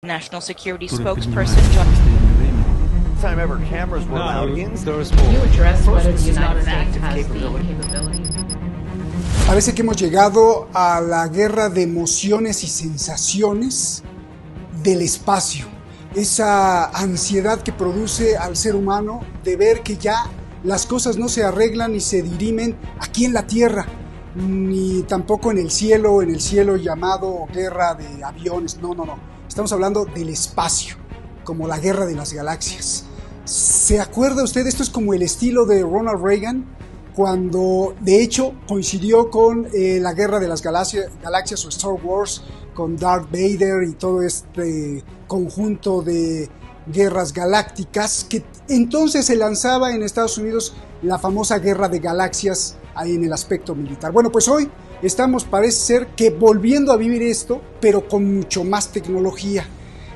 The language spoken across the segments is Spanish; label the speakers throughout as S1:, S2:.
S1: National Security
S2: который поднимает
S1: spokesperson
S2: в
S1: John
S2: последнее время.
S3: Time ever cameras were allowed in.
S4: You address whether the United States has the capability.
S5: Parece que hemos llegado a la guerra de emociones y sensaciones del espacio. Esa ansiedad que produce al ser humano de ver que ya las cosas no se arreglan ni se dirimen aquí en la Tierra, ni tampoco en el cielo llamado guerra de aviones. No. Estamos hablando del espacio, como la guerra de las galaxias. ¿Se acuerda usted? Esto es como el estilo de Ronald Reagan, cuando de hecho coincidió con la guerra de las galaxias o Star Wars, con Darth Vader y todo este conjunto de guerras galácticas, que entonces se lanzaba en Estados Unidos la famosa guerra de galaxias ahí en el aspecto militar. Bueno, pues hoy estamos, parece ser que volviendo a vivir esto, pero con mucho más tecnología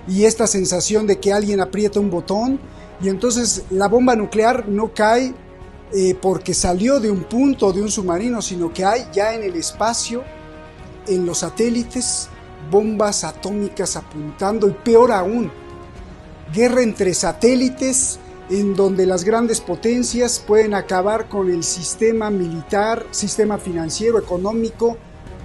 S5: y esta sensación de que alguien aprieta un botón y entonces la bomba nuclear no cae porque salió de un punto de un submarino, sino que hay ya en el espacio, en los satélites, bombas atómicas apuntando, y peor aún, guerra entre satélites en donde las grandes potencias pueden acabar con el sistema militar, sistema financiero, económico,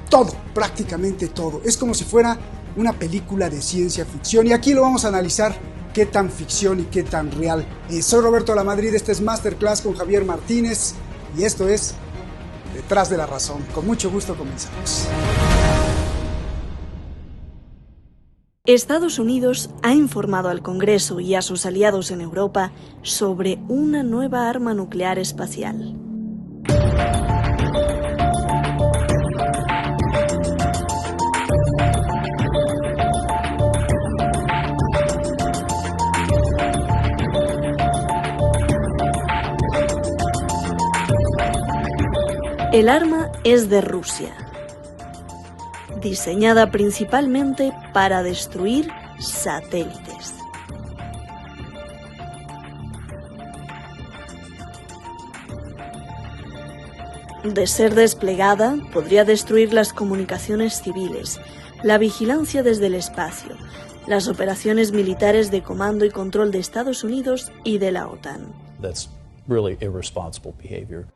S5: todo, prácticamente todo. Es como si fuera una película de ciencia ficción y aquí lo vamos a analizar qué tan ficción y qué tan real. Soy Roberto Lamadrid, este es Masterclass con Javier Martínez y esto es Detrás de la Razón. Con mucho gusto comenzamos.
S6: Estados Unidos ha informado al Congreso y a sus aliados en Europa sobre una nueva arma nuclear espacial. El arma es de Rusia, diseñada principalmente para destruir satélites. De ser desplegada, podría destruir las comunicaciones civiles, la vigilancia desde el espacio, las operaciones militares de comando y control de Estados Unidos y de la OTAN.
S7: That's really irresponsible behavior.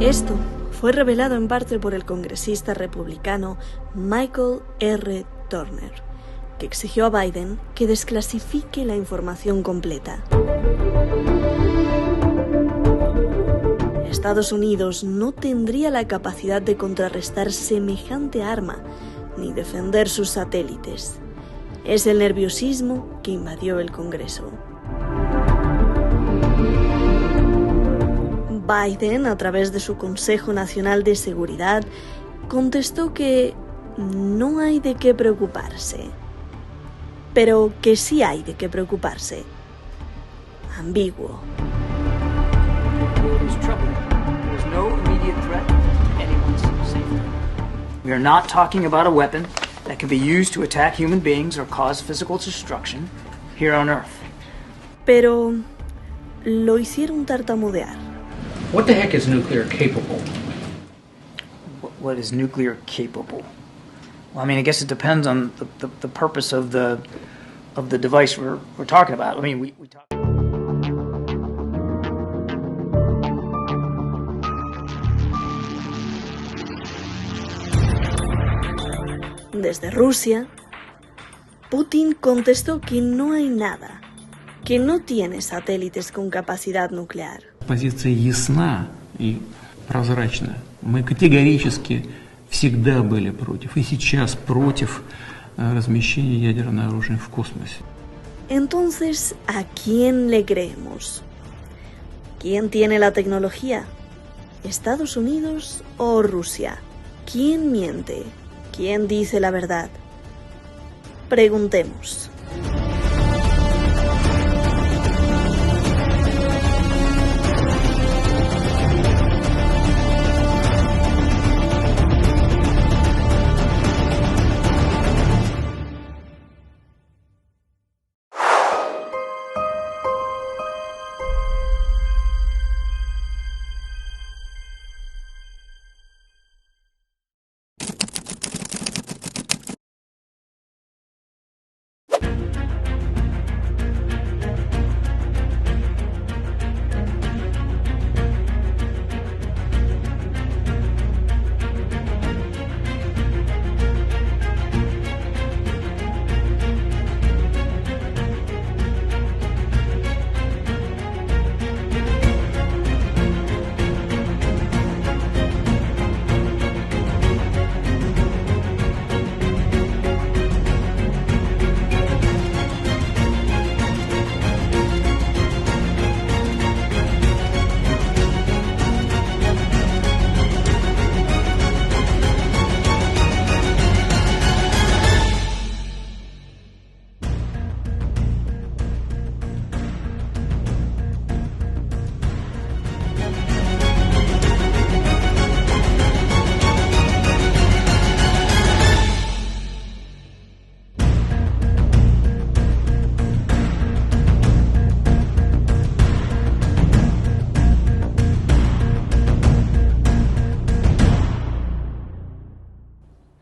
S6: Esto fue revelado en parte por el congresista republicano Michael R. Turner, que exigió a Biden que desclasifique la información completa. Estados Unidos no tendría la capacidad de contrarrestar semejante arma ni defender sus satélites. Es el nerviosismo que invadió el Congreso. Biden, a través de su Consejo Nacional de Seguridad, contestó que no hay de qué preocuparse, pero que sí hay de qué preocuparse. Ambiguo.
S8: We are not talking about a weapon that can be used to attack human beings or cause physical destruction here on Earth.
S6: Pero lo hicieron tartamudear.
S9: What the heck is nuclear capable?
S8: What is nuclear capable? Well, I mean, I guess it depends on the purpose of the device we're talking about. I mean, we talk.
S6: Desde Rusia, Putin contestó que no hay nada, que no tiene satélites con capacidad nuclear.
S2: Позиция ясна и прозрачна. Мы категорически всегда были против, и сейчас против размещения ядерного оружия в космосе.
S6: Entonces, ¿a quién le creemos? ¿Quién tiene la tecnología? ¿Estados Unidos o Rusia? ¿Quién miente? ¿Quién dice la verdad? Preguntemos.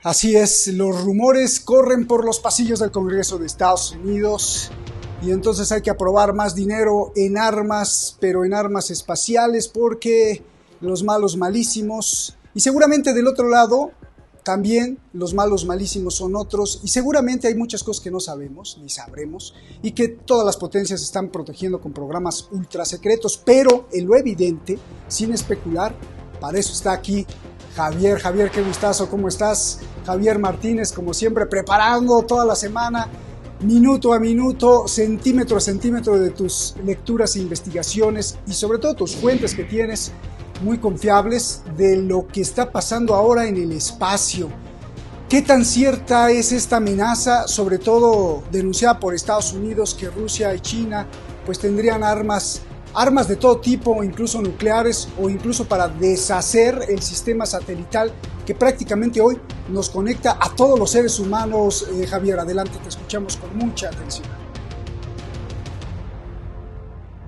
S5: Así es, los rumores corren por los pasillos del Congreso de Estados Unidos y entonces hay que aprobar más dinero en armas, pero en armas espaciales, porque los malos malísimos, y seguramente del otro lado también los malos malísimos son otros, y seguramente hay muchas cosas que no sabemos ni sabremos y que todas las potencias están protegiendo con programas ultra secretos, pero en lo evidente, sin especular, para eso está aquí Javier. Javier, qué gustazo, ¿cómo estás? Javier Martínez, como siempre, preparando toda la semana, minuto a minuto, centímetro a centímetro de tus lecturas e investigaciones y sobre todo tus fuentes que tienes muy confiables de lo que está pasando ahora en el espacio. ¿Qué tan cierta es esta amenaza, sobre todo denunciada por Estados Unidos, que Rusia y China pues tendrían armas de todo tipo, incluso nucleares, o incluso para deshacer el sistema satelital que prácticamente hoy nos conecta a todos los seres humanos? Javier, adelante, te escuchamos con mucha atención.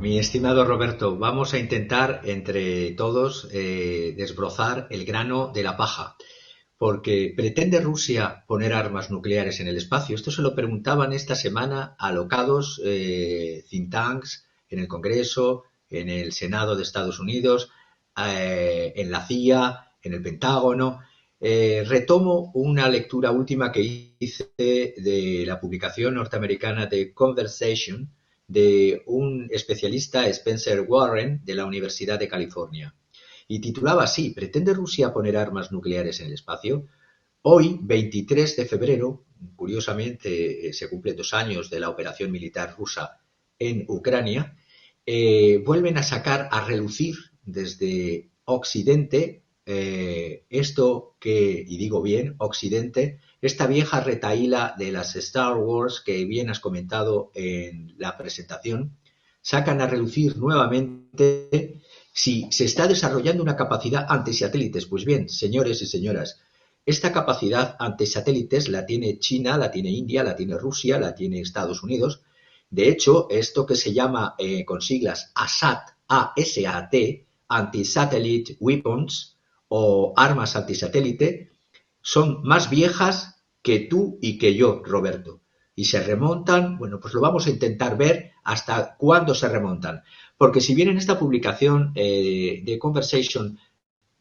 S1: Mi estimado Roberto, vamos a intentar entre todos desbrozar el grano de la paja, porque ¿pretende Rusia poner armas nucleares en el espacio? Esto se lo preguntaban esta semana alocados think tanks en el Congreso, en el Senado de Estados Unidos, en la CIA, en el Pentágono. Retomo una lectura última que hice de la publicación norteamericana The Conversation de un especialista, Spencer Warren, de la Universidad de California. Y titulaba así: ¿pretende Rusia poner armas nucleares en el espacio? Hoy, 23 de febrero, curiosamente se cumplen 2 años de la operación militar rusa en Ucrania, vuelven a sacar a relucir desde Occidente esto que, y digo bien, Occidente, esta vieja retahíla de las Star Wars que bien has comentado en la presentación, sacan a relucir nuevamente si se está desarrollando una capacidad antisatélites. Pues bien, señores y señoras, esta capacidad antisatélites la tiene China, la tiene India, la tiene Rusia, la tiene Estados Unidos. De hecho, esto que se llama con siglas ASAT, A-S-A-T, Anti-Satellite Weapons o armas antisatélite, son más viejas que tú y que yo, Roberto. Y se remontan, bueno, pues lo vamos a intentar ver hasta cuándo se remontan. Porque si bien en esta publicación de Conversation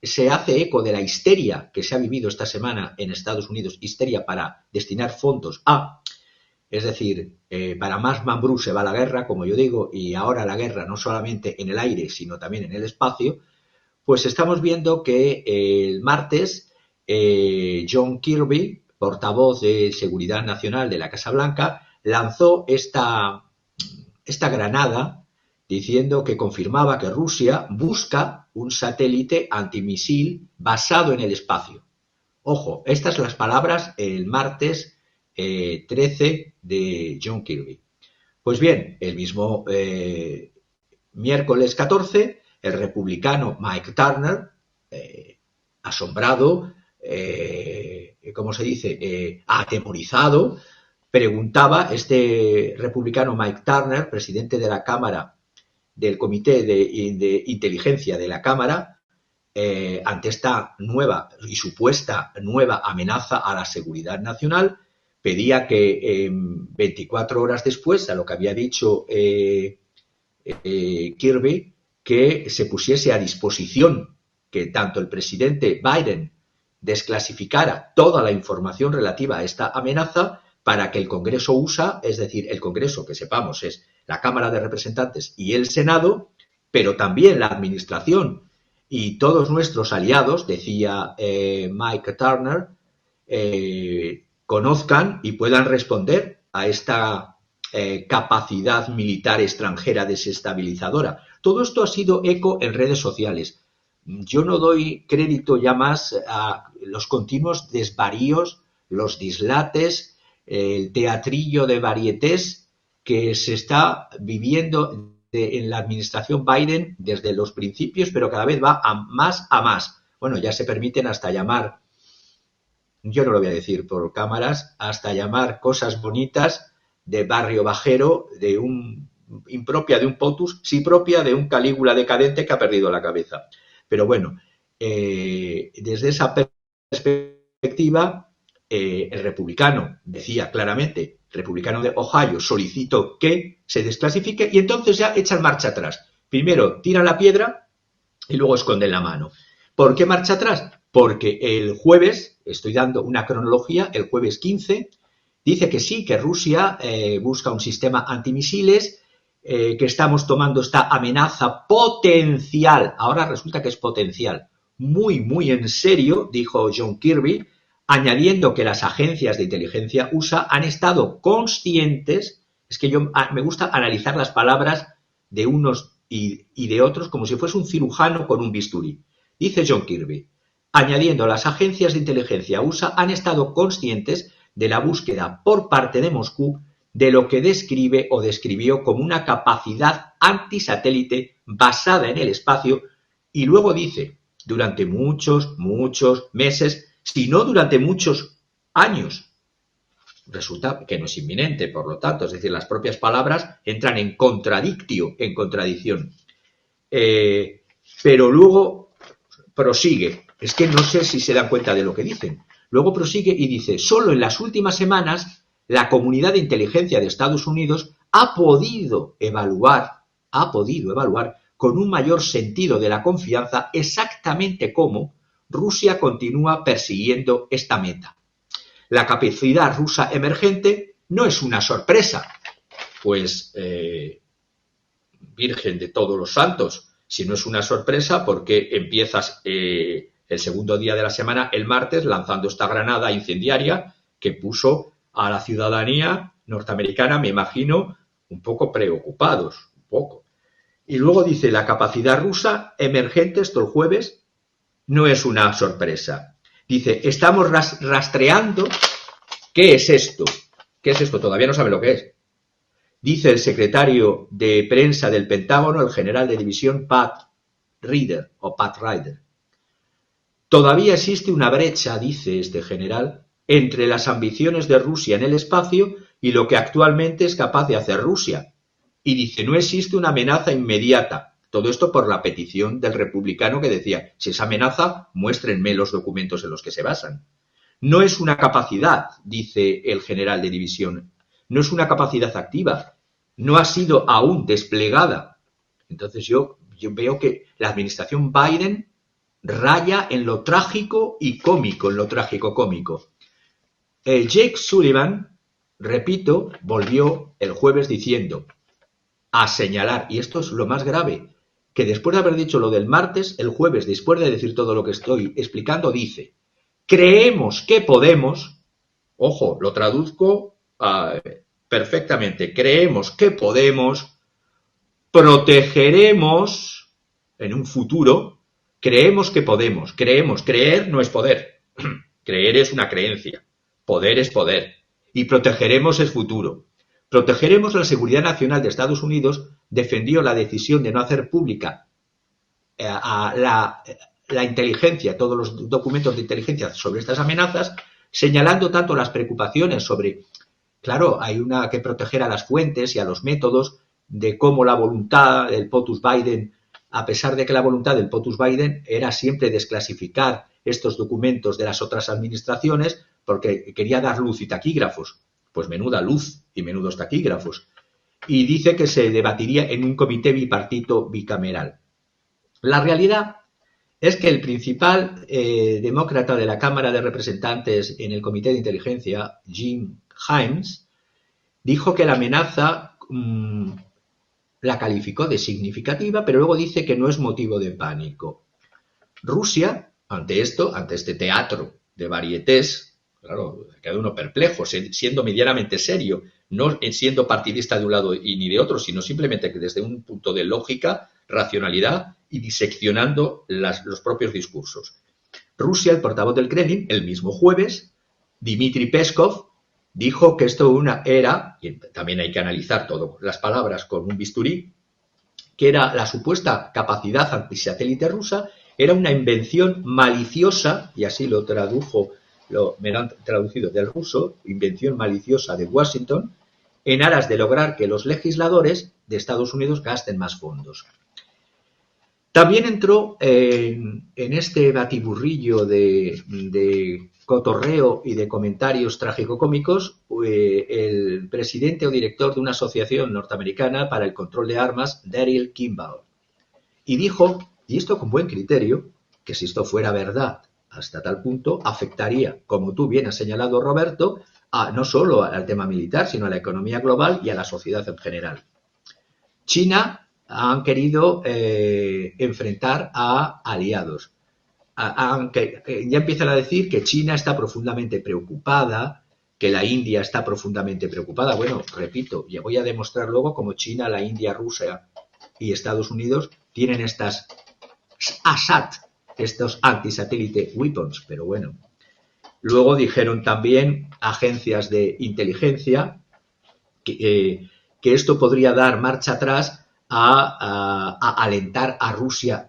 S1: se hace eco de la histeria que se ha vivido esta semana en Estados Unidos, histeria para destinar fondos a... Es decir, para más Mambrú se va la guerra, como yo digo, y ahora la guerra no solamente en el aire, sino también en el espacio, pues estamos viendo que el martes John Kirby, portavoz de Seguridad Nacional de la Casa Blanca, lanzó esta granada diciendo que confirmaba que Rusia busca un satélite antimisil basado en el espacio. Ojo, estas las palabras el martes 13 de John Kirby. Pues bien, el mismo miércoles 14, el republicano Mike Turner, asombrado, ¿cómo se dice?, atemorizado, preguntaba, este republicano Mike Turner, presidente de la Cámara, del Comité de Inteligencia de la Cámara, ante esta nueva y supuesta nueva amenaza a la seguridad nacional, pedía que 24 horas después, a lo que había dicho Kirby, que se pusiese a disposición, que tanto el presidente Biden desclasificara toda la información relativa a esta amenaza para que el Congreso USA, es decir, el Congreso, que sepamos, es la Cámara de Representantes y el Senado, pero también la Administración y todos nuestros aliados, decía Mike Turner, conozcan y puedan responder a esta capacidad militar extranjera desestabilizadora. Todo esto ha sido eco en redes sociales. Yo no doy crédito ya más a los continuos desvaríos, los dislates, el teatrillo de varietés que se está viviendo en la administración Biden desde los principios, pero cada vez va a más. Bueno, ya se permiten hasta llamar, yo no lo voy a decir por cámaras, hasta llamar cosas bonitas de barrio bajero, de impropia de un POTUS, sí propia de un Calígula decadente que ha perdido la cabeza. Pero bueno, desde esa perspectiva, el republicano decía claramente, republicano de Ohio, solicito que se desclasifique, y entonces ya echan marcha atrás. Primero tiran la piedra y luego esconden la mano. ¿Por qué marcha atrás? Porque el jueves, estoy dando una cronología, el jueves 15, dice que sí, que Rusia busca un sistema antimisiles, que estamos tomando esta amenaza potencial, ahora resulta que es potencial, muy, muy en serio, dijo John Kirby, añadiendo que las agencias de inteligencia USA han estado conscientes, es que me gusta analizar las palabras de unos y de otros como si fuese un cirujano con un bisturí. Dice John Kirby, añadiendo, las agencias de inteligencia USA han estado conscientes de la búsqueda por parte de Moscú de lo que describe o describió como una capacidad antisatélite basada en el espacio, y luego dice, durante muchos meses, si no durante muchos años. Resulta que no es inminente, por lo tanto, es decir, las propias palabras entran en contradicción. Pero luego prosigue, es que no sé si se dan cuenta de lo que dicen. Luego prosigue y dice, solo en las últimas semanas la comunidad de inteligencia de Estados Unidos ha podido evaluar con un mayor sentido de la confianza exactamente cómo Rusia continúa persiguiendo esta meta. La capacidad rusa emergente no es una sorpresa, pues Virgen de todos los santos, si no es una sorpresa, porque empiezas el segundo día de la semana, el martes, lanzando esta granada incendiaria que puso a la ciudadanía norteamericana, me imagino, un poco preocupados, un poco. Y luego dice, la capacidad rusa emergente, esto el jueves, no es una sorpresa. Dice, estamos rastreando, ¿qué es esto? ¿Qué es esto? Todavía no sabe lo que es. Dice el secretario de prensa del Pentágono, el general de división Pat Ryder. Todavía existe una brecha, dice este general, entre las ambiciones de Rusia en el espacio y lo que actualmente es capaz de hacer Rusia. Y dice, no existe una amenaza inmediata. Todo esto por la petición del republicano que decía, si esa amenaza, muéstrenme los documentos en los que se basan. No es una capacidad, dice el general de división, no es una capacidad activa, no ha sido aún desplegada. Entonces yo veo que la administración Biden raya en lo trágico y cómico, Jake Sullivan, repito, volvió el jueves diciendo, a señalar, y esto es lo más grave, que después de haber dicho lo del martes, el jueves, después de decir todo lo que estoy explicando, dice, creemos que podemos, ojo, lo traduzco perfectamente, creemos que podemos, protegeremos en un futuro, creemos que podemos, creer no es poder, creer es una creencia, poder es poder, y protegeremos es futuro. Protegeremos la seguridad nacional de Estados Unidos, defendió la decisión de no hacer pública la inteligencia, todos los documentos de inteligencia sobre estas amenazas, señalando tanto las preocupaciones sobre, claro, hay que proteger a las fuentes y a los métodos de cómo la voluntad del POTUS Biden, a pesar de que la voluntad del POTUS Biden era siempre desclasificar estos documentos de las otras administraciones porque quería dar luz y taquígrafos. Pues menuda luz y menudos taquígrafos. Y dice que se debatiría en un comité bipartito bicameral. La realidad es que el principal demócrata de la Cámara de Representantes en el Comité de Inteligencia, Jim Himes, dijo que la amenaza la calificó de significativa, pero luego dice que no es motivo de pánico. Rusia, ante este teatro de varietés, claro, queda uno perplejo, siendo medianamente serio, no siendo partidista de un lado y ni de otro, sino simplemente que desde un punto de lógica, racionalidad y diseccionando los propios discursos. Rusia, el portavoz del Kremlin, el mismo jueves, Dmitry Peskov, dijo que esto era, y también hay que analizar todas las palabras con un bisturí, que era la supuesta capacidad antisatélite rusa, era una invención maliciosa, y así lo tradujo, me lo han traducido del ruso, invención maliciosa de Washington, en aras de lograr que los legisladores de Estados Unidos gasten más fondos. También entró en este batiburrillo de cotorreo y de comentarios trágico-cómicos, el presidente o director de una asociación norteamericana para el control de armas, Daryl Kimball, y dijo, y esto con buen criterio, que si esto fuera verdad hasta tal punto, afectaría, como tú bien has señalado, Roberto, no solo al tema militar, sino a la economía global y a la sociedad en general. China han querido enfrentar a aliados. Aunque ya empiezan a decir que China está profundamente preocupada, que la India está profundamente preocupada. Bueno, repito, ya voy a demostrar luego cómo China, la India, Rusia y Estados Unidos tienen estas ASAT, estos anti-satellite weapons, pero bueno. Luego dijeron también agencias de inteligencia que esto podría dar marcha atrás a alentar a Rusia,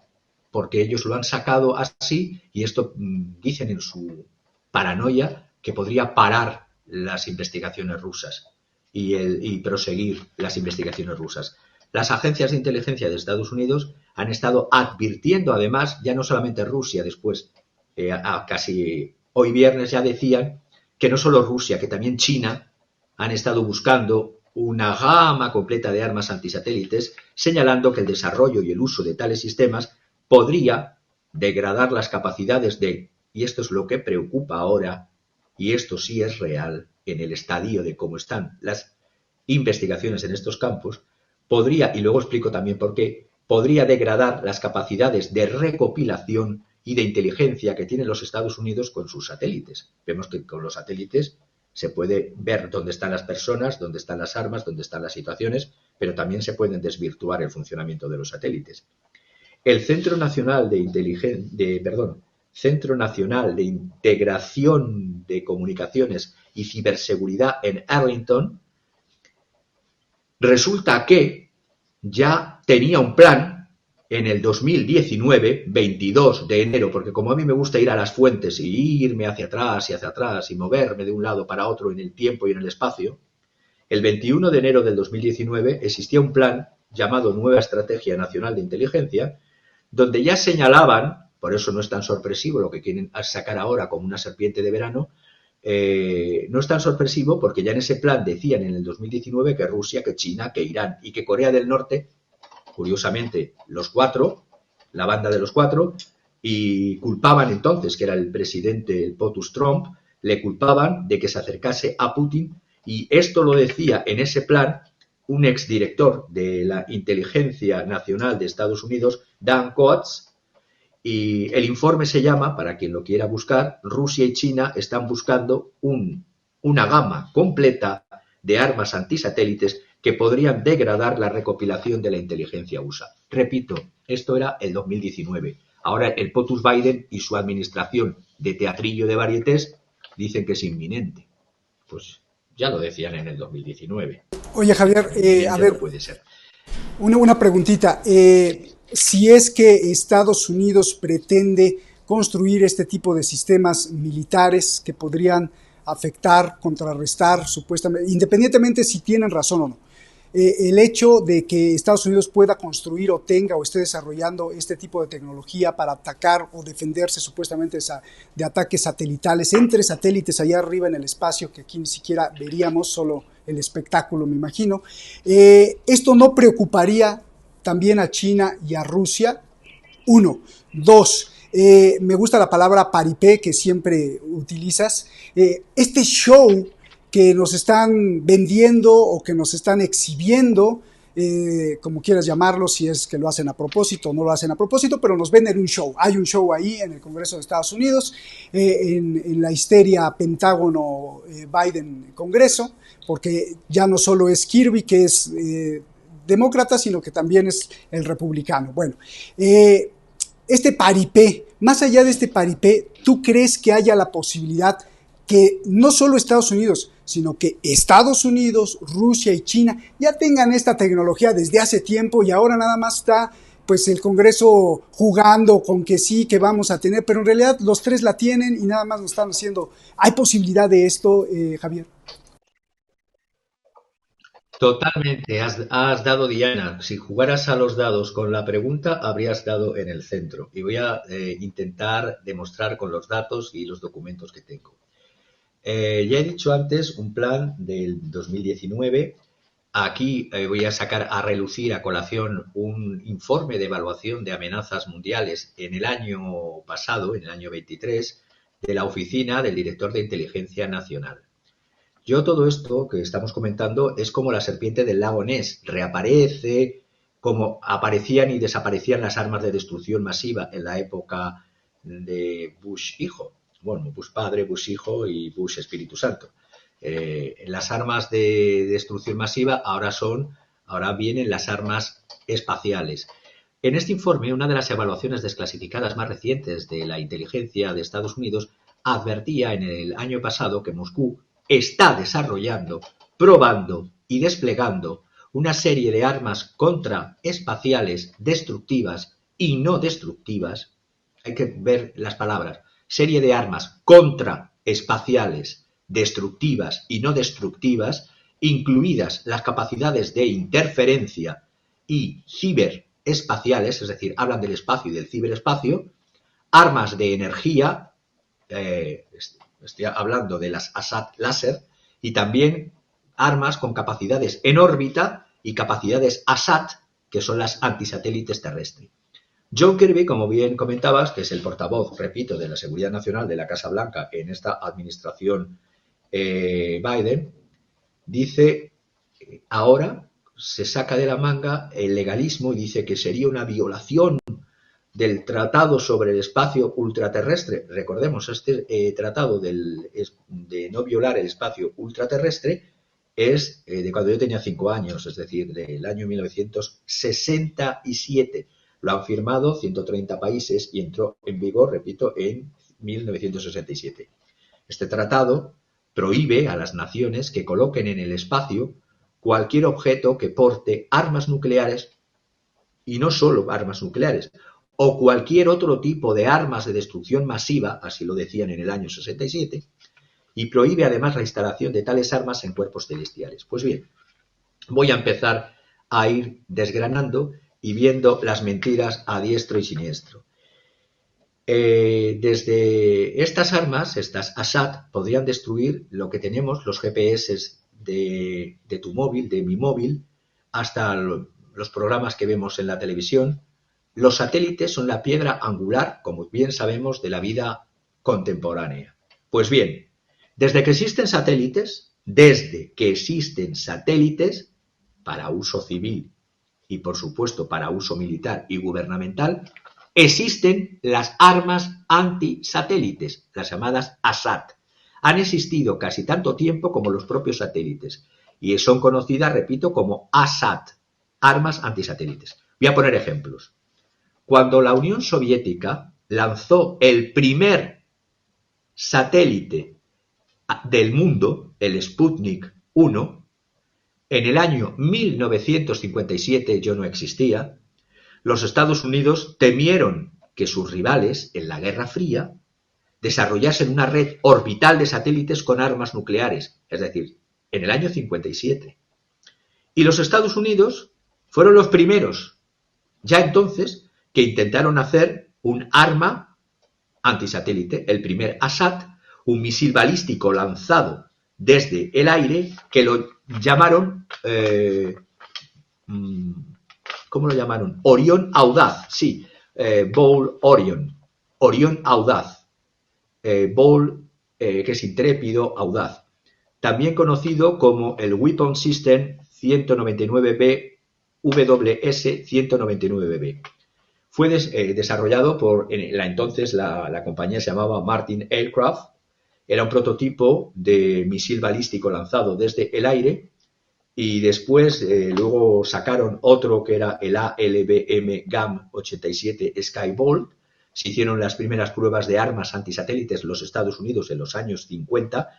S1: porque ellos lo han sacado así y esto dicen en su paranoia que podría parar las investigaciones rusas y proseguir las investigaciones rusas. Las agencias de inteligencia de Estados Unidos han estado advirtiendo, además, ya no solamente Rusia, después, casi hoy viernes ya decían que no solo Rusia, que también China han estado buscando una gama completa de armas antisatélites, señalando que el desarrollo y el uso de tales sistemas podría degradar las capacidades y esto es lo que preocupa ahora, y esto sí es real en el estadio de cómo están las investigaciones en estos campos, podría, y luego explico también por qué, podría degradar las capacidades de recopilación y de inteligencia que tienen los Estados Unidos con sus satélites. Vemos que con los satélites se puede ver dónde están las personas, dónde están las armas, dónde están las situaciones, pero también se pueden desvirtuar el funcionamiento de los satélites. El Centro Nacional de Integración de Comunicaciones y Ciberseguridad en Arlington, resulta que ya tenía un plan en el 2019, 22 de enero, porque como a mí me gusta ir a las fuentes y irme hacia atrás y moverme de un lado para otro en el tiempo y en el espacio, el 21 de enero del 2019 existía un plan llamado Nueva Estrategia Nacional de Inteligencia, donde ya señalaban, por eso no es tan sorpresivo lo que quieren sacar ahora como una serpiente de verano, no es tan sorpresivo porque ya en ese plan decían en el 2019 que Rusia, que China, que Irán y que Corea del Norte, curiosamente los cuatro, la banda de los cuatro, y culpaban entonces, que era el presidente, el POTUS Trump, le culpaban de que se acercase a Putin, y esto lo decía en ese plan un exdirector de la Inteligencia Nacional de Estados Unidos, Dan Coats, y el informe se llama, para quien lo quiera buscar, Rusia y China están buscando una gama completa de armas antisatélites que podrían degradar la recopilación de la inteligencia USA. Repito, esto era el 2019. Ahora el POTUS Biden y su administración de teatrillo de varietés dicen que es inminente. Pues ya lo decían en el 2019.
S5: Oye, Javier, a ver,
S1: no puede ser.
S5: Una preguntita. Si es que Estados Unidos pretende construir este tipo de sistemas militares que podrían afectar, contrarrestar, supuestamente, independientemente si tienen razón o no, el hecho de que Estados Unidos pueda construir o tenga o esté desarrollando este tipo de tecnología para atacar o defenderse supuestamente de ataques satelitales entre satélites allá arriba en el espacio, que aquí ni siquiera veríamos, solo el espectáculo, me imagino, ¿esto no preocuparía también a China y a Rusia? Uno. Dos, me gusta la palabra paripé que siempre utilizas. Este show que nos están vendiendo o que nos están exhibiendo, como quieras llamarlo, si es que lo hacen a propósito o no lo hacen a propósito, pero nos venden un show. Hay un show ahí en el Congreso de Estados Unidos, en la histeria Pentágono-Biden-Congreso, porque ya no solo es Kirby, que es demócrata, sino que también es el republicano. Bueno, este paripé, más allá de este paripé, ¿tú crees que haya la posibilidad que no solo Estados Unidos, sino que Estados Unidos, Rusia y China ya tengan esta tecnología desde hace tiempo y ahora nada más está pues el Congreso jugando con que sí, que vamos a tener, pero en realidad los tres la tienen y nada más lo están haciendo? ¿Hay posibilidad de esto, Javier?
S1: Totalmente, has dado diana. Si jugaras a los dados con la pregunta, habrías dado en el centro. Y voy a intentar demostrar con los datos y los documentos que tengo. Ya he dicho antes un plan del 2019. Aquí voy a sacar a relucir a colación un informe de evaluación de amenazas mundiales en el año pasado, en el año 23, de la Oficina del Director de Inteligencia Nacional. Yo todo esto que estamos comentando es como la serpiente del lago Ness, reaparece, como aparecían y desaparecían las armas de destrucción masiva en la época de Bush hijo, bueno, Bush padre, Bush hijo y Bush Espíritu Santo. Las armas de destrucción masiva ahora vienen las armas espaciales. En este informe, una de las evaluaciones desclasificadas más recientes de la inteligencia de Estados Unidos advertía en el año pasado que Moscú está desarrollando, probando y desplegando una serie de armas contraespaciales destructivas y no destructivas. Hay que ver las palabras. Serie de armas contraespaciales destructivas y no destructivas, incluidas las capacidades de interferencia y ciberespaciales, es decir, hablan del espacio y del ciberespacio, armas de energía, estoy hablando de las ASAT láser, y también armas con capacidades en órbita y capacidades ASAT, que son las antisatélites terrestres. John Kirby, como bien comentabas, que es el portavoz, repito, de la Seguridad Nacional de la Casa Blanca en esta administración Biden, dice ahora se saca de la manga el legalismo y dice que sería una violación del Tratado sobre el Espacio Ultraterrestre. Recordemos, este tratado de no violar el espacio ultraterrestre es de cuando yo tenía 5 años, es decir, del año 1967. Lo han firmado 130 países y entró en vigor, repito, en 1967. Este tratado prohíbe a las naciones que coloquen en el espacio cualquier objeto que porte armas nucleares, y no solo armas nucleares, o cualquier otro tipo de armas de destrucción masiva, así lo decían en el año 67, y prohíbe además la instalación de tales armas en cuerpos celestiales. Pues bien, voy a empezar a ir desgranando y viendo las mentiras a diestro y siniestro. Desde estas armas, estas ASAT, podrían destruir lo que tenemos, los GPS de tu móvil, de mi móvil, hasta los programas que vemos en la televisión. Los satélites son la piedra angular, como bien sabemos, de la vida contemporánea. Pues bien, desde que existen satélites para uso civil y, por supuesto, para uso militar y gubernamental, existen las armas antisatélites, las llamadas ASAT. Han existido casi tanto tiempo como los propios satélites y son conocidas, repito, como ASAT, armas antisatélites. Voy a poner ejemplos. Cuando la Unión Soviética lanzó el primer satélite del mundo, el Sputnik 1, en el año 1957, yo no existía, los Estados Unidos temieron que sus rivales en la Guerra Fría desarrollasen una red orbital de satélites con armas nucleares, es decir, en el año 57. Y los Estados Unidos fueron los primeros, ya entonces, que intentaron hacer un arma antisatélite, el primer ASAT, un misil balístico lanzado desde el aire, que lo llamaron, ¿cómo lo llamaron? Orión Audaz, sí, Bold Orion, Orión Audaz, Bold, que es intrépido, audaz, también conocido como el Weapon System 199B WS-199B. Fue desarrollado por entonces la compañía se llamaba Martin Aircraft. Era un prototipo de misil balístico lanzado desde el aire y después luego sacaron otro que era el ALBM GAM-87 Skybolt. Se hicieron las primeras pruebas de armas antisatélites en los Estados Unidos en los años 50,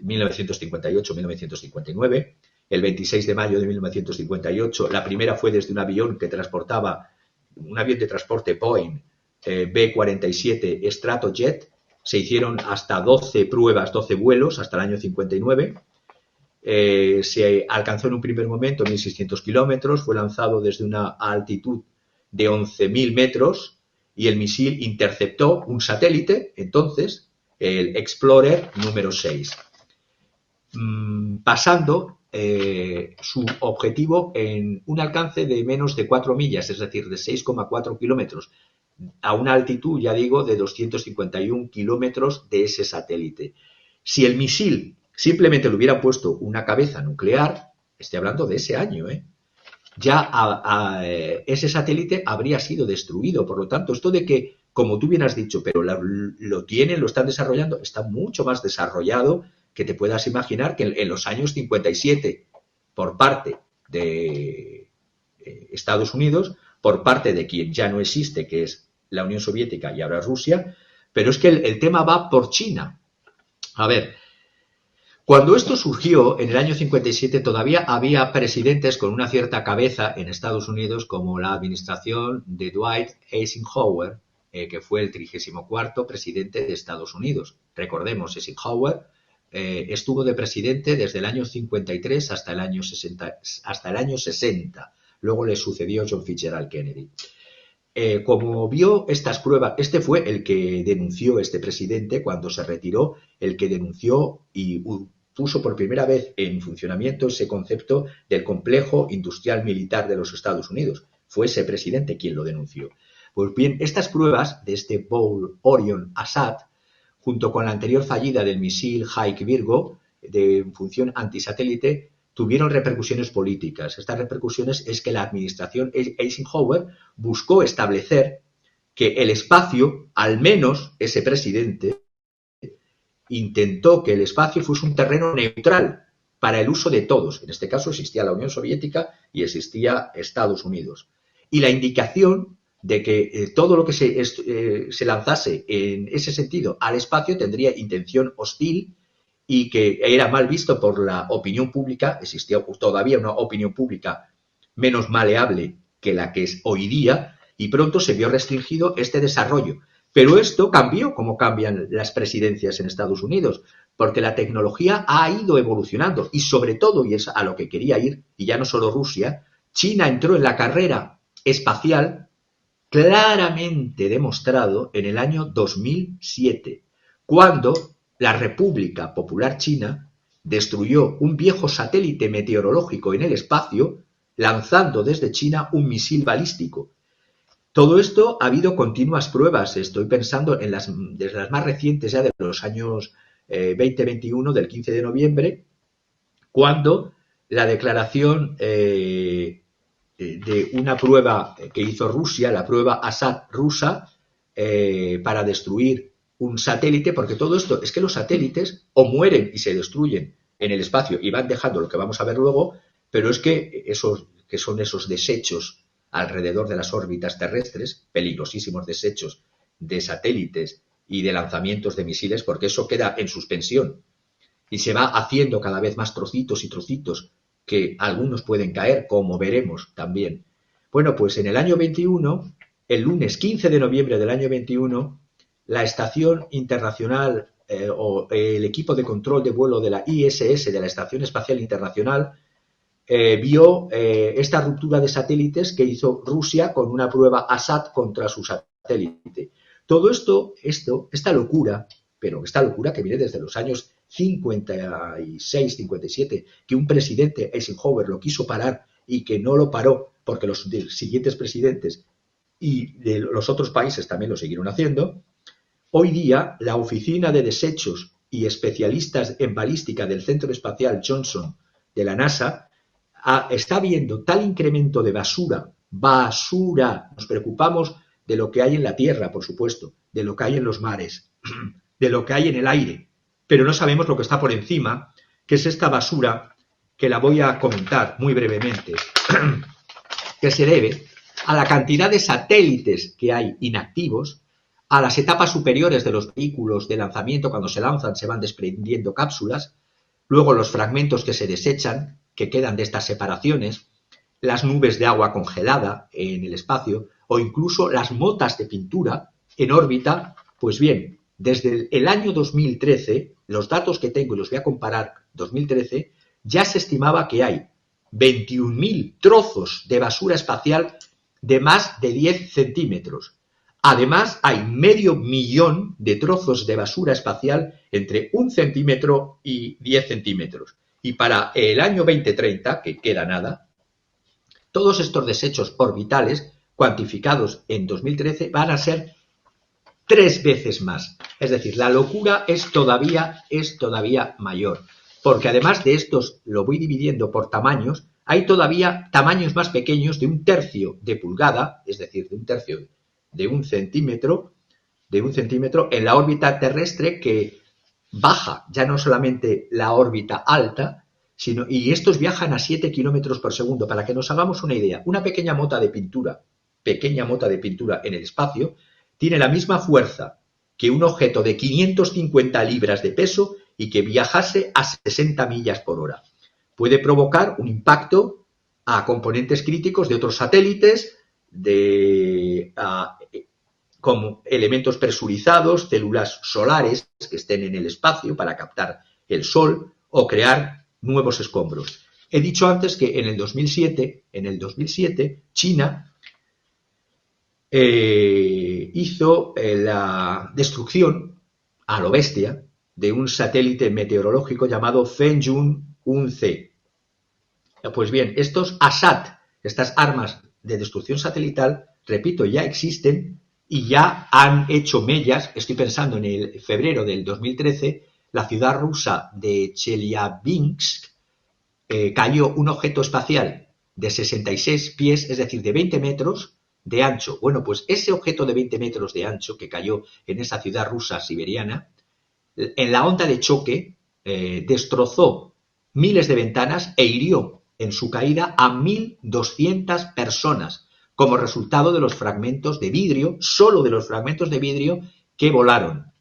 S1: 1958-1959. El 26 de mayo de 1958, la primera fue desde un avión que transportaba, un avión de transporte Boeing B-47 Stratojet. Se hicieron hasta 12 pruebas, 12 vuelos hasta el año 59. Se alcanzó en un primer momento 1.600 kilómetros, fue lanzado desde una altitud de 11.000 metros y el misil interceptó un satélite, entonces, el Explorer número 6, pasando su objetivo en un alcance de menos de 4 millas, es decir, de 6,4 kilómetros, a una altitud, ya digo, de 251 kilómetros de ese satélite. Si el misil simplemente le hubiera puesto una cabeza nuclear, estoy hablando de ese año, ya ese satélite habría sido destruido. Por lo tanto, esto de que, como tú bien has dicho, pero lo están desarrollando, está mucho más desarrollado que te puedas imaginar que en los años 57, por parte de Estados Unidos, por parte de quien ya no existe, que es la Unión Soviética y ahora Rusia, pero es que el tema va por China. A ver, cuando esto surgió en el año 57 todavía había presidentes con una cierta cabeza en Estados Unidos, como la administración de Dwight Eisenhower, que fue el 34º presidente de Estados Unidos. Recordemos, Eisenhower estuvo de presidente desde el año 53 hasta el año 60. Luego le sucedió John Fitzgerald Kennedy. Como vio estas pruebas, este fue el que denunció, este presidente, cuando se retiró, el que denunció y puso por primera vez en funcionamiento ese concepto del complejo industrial militar de los Estados Unidos. Fue ese presidente quien lo denunció. Pues bien, estas pruebas de este Bowl Orion Assad, junto con la anterior fallida del misil Hike Virgo de función antisatélite, tuvieron repercusiones políticas. Estas repercusiones es que la administración Eisenhower buscó establecer que el espacio, al menos ese presidente, intentó que el espacio fuese un terreno neutral para el uso de todos. En este caso existía la Unión Soviética y existía Estados Unidos. Y la indicación de que todo lo que se lanzase en ese sentido al espacio tendría intención hostil y que era mal visto por la opinión pública. Existía todavía una opinión pública menos maleable que la que es hoy día, y pronto se vio restringido este desarrollo. Pero esto cambió como cambian las presidencias en Estados Unidos, porque la tecnología ha ido evolucionando y sobre todo, y es a lo que quería ir, y ya no solo Rusia, China entró en la carrera espacial claramente demostrado en el año 2007, cuando la República Popular China destruyó un viejo satélite meteorológico en el espacio, lanzando desde China un misil balístico. Todo esto ha habido continuas pruebas. Estoy pensando en desde las más recientes, ya de los años 2021, del 15 de noviembre, cuando la declaración de una prueba que hizo Rusia, la prueba Assad rusa, para destruir un satélite, porque todo esto es que los satélites o mueren y se destruyen en el espacio y van dejando lo que vamos a ver luego, pero es que son esos desechos alrededor de las órbitas terrestres, peligrosísimos desechos de satélites y de lanzamientos de misiles, porque eso queda en suspensión y se va haciendo cada vez más trocitos y trocitos, que algunos pueden caer, como veremos también. Bueno, pues en el año 21, el lunes 15 de noviembre del año 21, la Estación Internacional o el equipo de control de vuelo de la ISS, de la Estación Espacial Internacional, vio esta ruptura de satélites que hizo Rusia con una prueba Assad contra su satélite. Todo esta locura, pero esta locura que viene desde los años 56, 57, que un presidente, Eisenhower, lo quiso parar y que no lo paró porque los siguientes presidentes y de los otros países también lo siguieron haciendo. Hoy día, la Oficina de Desechos y Especialistas en Balística del Centro Espacial Johnson de la NASA está viendo tal incremento de basura, nos preocupamos de lo que hay en la tierra, por supuesto, de lo que hay en los mares, de lo que hay en el aire, pero no sabemos lo que está por encima, que es esta basura que la voy a comentar muy brevemente, que se debe a la cantidad de satélites que hay inactivos, a las etapas superiores de los vehículos de lanzamiento. Cuando se lanzan se van desprendiendo cápsulas, luego los fragmentos que se desechan, que quedan de estas separaciones, las nubes de agua congelada en el espacio o incluso las motas de pintura en órbita. Pues bien, desde el año 2013, los datos que tengo y los voy a comparar, 2013, ya se estimaba que hay 21.000 trozos de basura espacial de más de 10 centímetros. Además, hay 500.000 de trozos de basura espacial entre 1 centímetro y 10 centímetros. Y para el año 2030, que queda nada, todos estos desechos orbitales, cuantificados en 2013, van a ser 3 veces más. Es decir, la locura es todavía mayor. Porque además de estos, lo voy dividiendo por tamaños, hay todavía tamaños más pequeños de 1/3 de pulgada, es decir, de 1/3 de 1 centímetro, en la órbita terrestre, que baja ya no solamente la órbita alta, y estos viajan a 7 kilómetros por segundo. Para que nos hagamos una idea, una pequeña mota de pintura en el espacio, tiene la misma fuerza que un objeto de 550 libras de peso y que viajase a 60 millas por hora. Puede provocar un impacto a componentes críticos de otros satélites, como elementos presurizados, células solares que estén en el espacio para captar el sol o crear nuevos escombros. He dicho antes que en el 2007 China hizo la destrucción a lo bestia de un satélite meteorológico llamado Zhengzhou 1C. Pues bien, estos ASAT, estas armas de destrucción satelital, repito, ya existen y ya han hecho mellas. Estoy pensando en el febrero del 2013, la ciudad rusa de Chelyabinsk cayó un objeto espacial de 66 pies, es decir, de 20 metros de ancho. Bueno, pues ese objeto de 20 metros de ancho que cayó en esa ciudad rusa siberiana, en la onda de choque destrozó miles de ventanas e hirió en su caída a 1.200 personas como resultado de los fragmentos de vidrio, solo de los fragmentos de vidrio que volaron.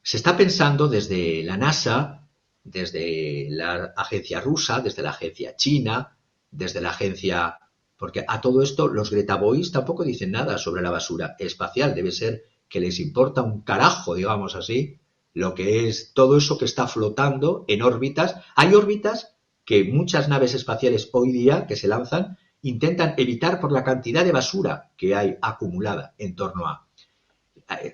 S1: Se está pensando desde la NASA, desde la agencia rusa, desde la agencia china, desde la agencia... Porque a todo esto los Greta Boys tampoco dicen nada sobre la basura espacial. Debe ser que les importa un carajo, digamos así, lo que es todo eso que está flotando en órbitas. Hay órbitas que muchas naves espaciales hoy día que se lanzan intentan evitar por la cantidad de basura que hay acumulada en torno a.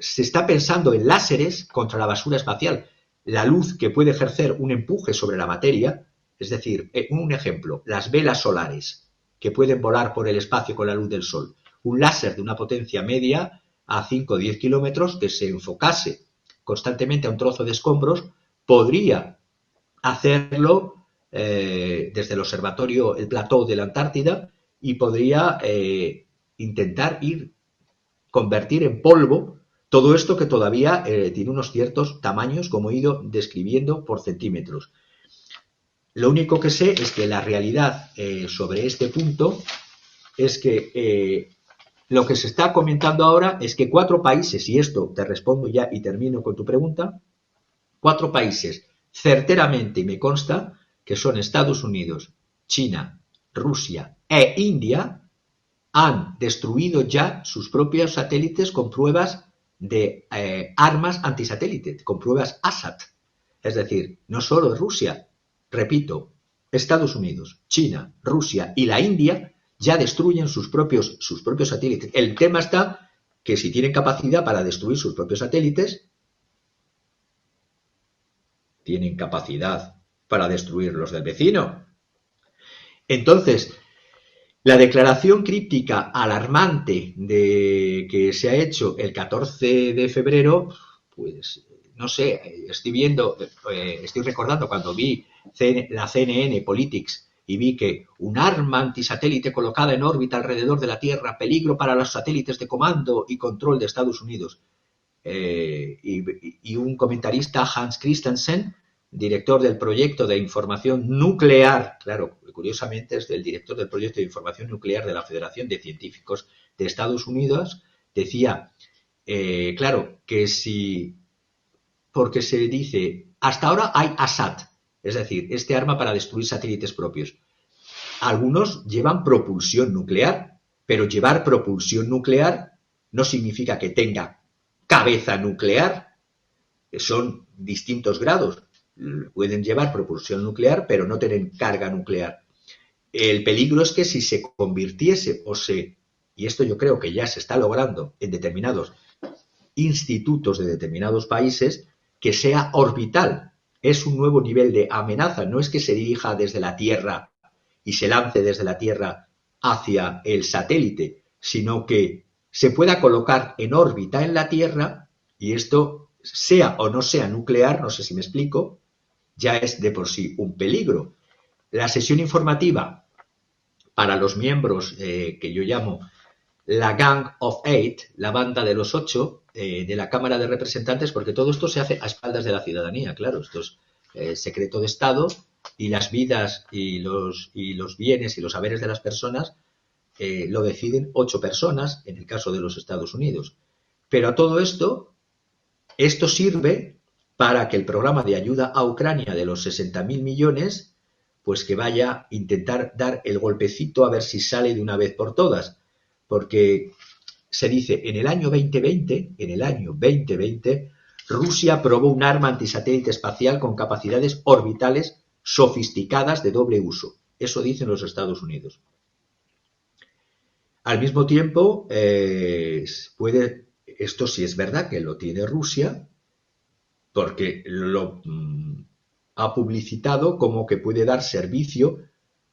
S1: Se está pensando en láseres contra la basura espacial. La luz que puede ejercer un empuje sobre la materia, es decir, un ejemplo, las velas solares que pueden volar por el espacio con la luz del sol. Un láser de una potencia media a 5 o 10 kilómetros que se enfocase constantemente a un trozo de escombros podría hacerlo desde el observatorio, el plató de la Antártida, y podría intentar convertir en polvo todo esto que todavía tiene unos ciertos tamaños, como he ido describiendo, por centímetros. Lo único que sé es que la realidad sobre este punto es que lo que se está comentando ahora es que 4 países, y esto te respondo ya y termino con tu pregunta, 4 países certeramente, y me consta, que son Estados Unidos, China, Rusia e India, han destruido ya sus propios satélites con pruebas de armas antisatélite, con pruebas ASAT. Es decir, no solo Rusia, repito, Estados Unidos, China, Rusia y la India ya destruyen sus propios satélites. El tema está que si tienen capacidad para destruir sus propios satélites, tienen capacidad para destruir los del vecino. Entonces, la declaración críptica alarmante que se ha hecho el 14 de febrero, pues no sé, estoy recordando cuando vi la CNN Politics y vi que un arma antisatélite colocada en órbita alrededor de la Tierra, peligro para los satélites de comando y control de Estados Unidos. Y un comentarista, Hans Christensen, director del proyecto de información nuclear, claro, curiosamente es el director del proyecto de información nuclear de la Federación de Científicos de Estados Unidos, decía, claro, que porque se dice, hasta ahora hay ASAT, es decir, este arma para destruir satélites propios. Algunos llevan propulsión nuclear, pero llevar propulsión nuclear no significa que tenga cabeza nuclear, son distintos grados. pueden llevar propulsión nuclear, pero no tienen carga nuclear. El peligro es que si se convirtiese y esto yo creo que ya se está logrando en determinados institutos de determinados países, que sea orbital. Es un nuevo nivel de amenaza, no es que se dirija desde la Tierra y se lance desde la Tierra hacia el satélite, sino que se pueda colocar en órbita en la Tierra, y esto, sea o no sea nuclear, no sé si me explico, ya es de por sí un peligro. La sesión informativa para los miembros que yo llamo la Gang of Eight, la banda de los 8 de la Cámara de Representantes, porque todo esto se hace a espaldas de la ciudadanía, claro, esto es secreto de Estado, y las vidas y los bienes y los saberes de las personas lo deciden 8 personas, en el caso de los Estados Unidos. Pero a todo esto sirve para que el programa de ayuda a Ucrania de los 60.000 millones, pues que vaya a intentar dar el golpecito a ver si sale de una vez por todas. Porque se dice, en el año 2020, Rusia probó un arma antisatélite espacial con capacidades orbitales sofisticadas de doble uso. Eso dicen los Estados Unidos. Al mismo tiempo, esto sí es verdad que lo tiene Rusia, porque lo ha publicitado como que puede dar servicio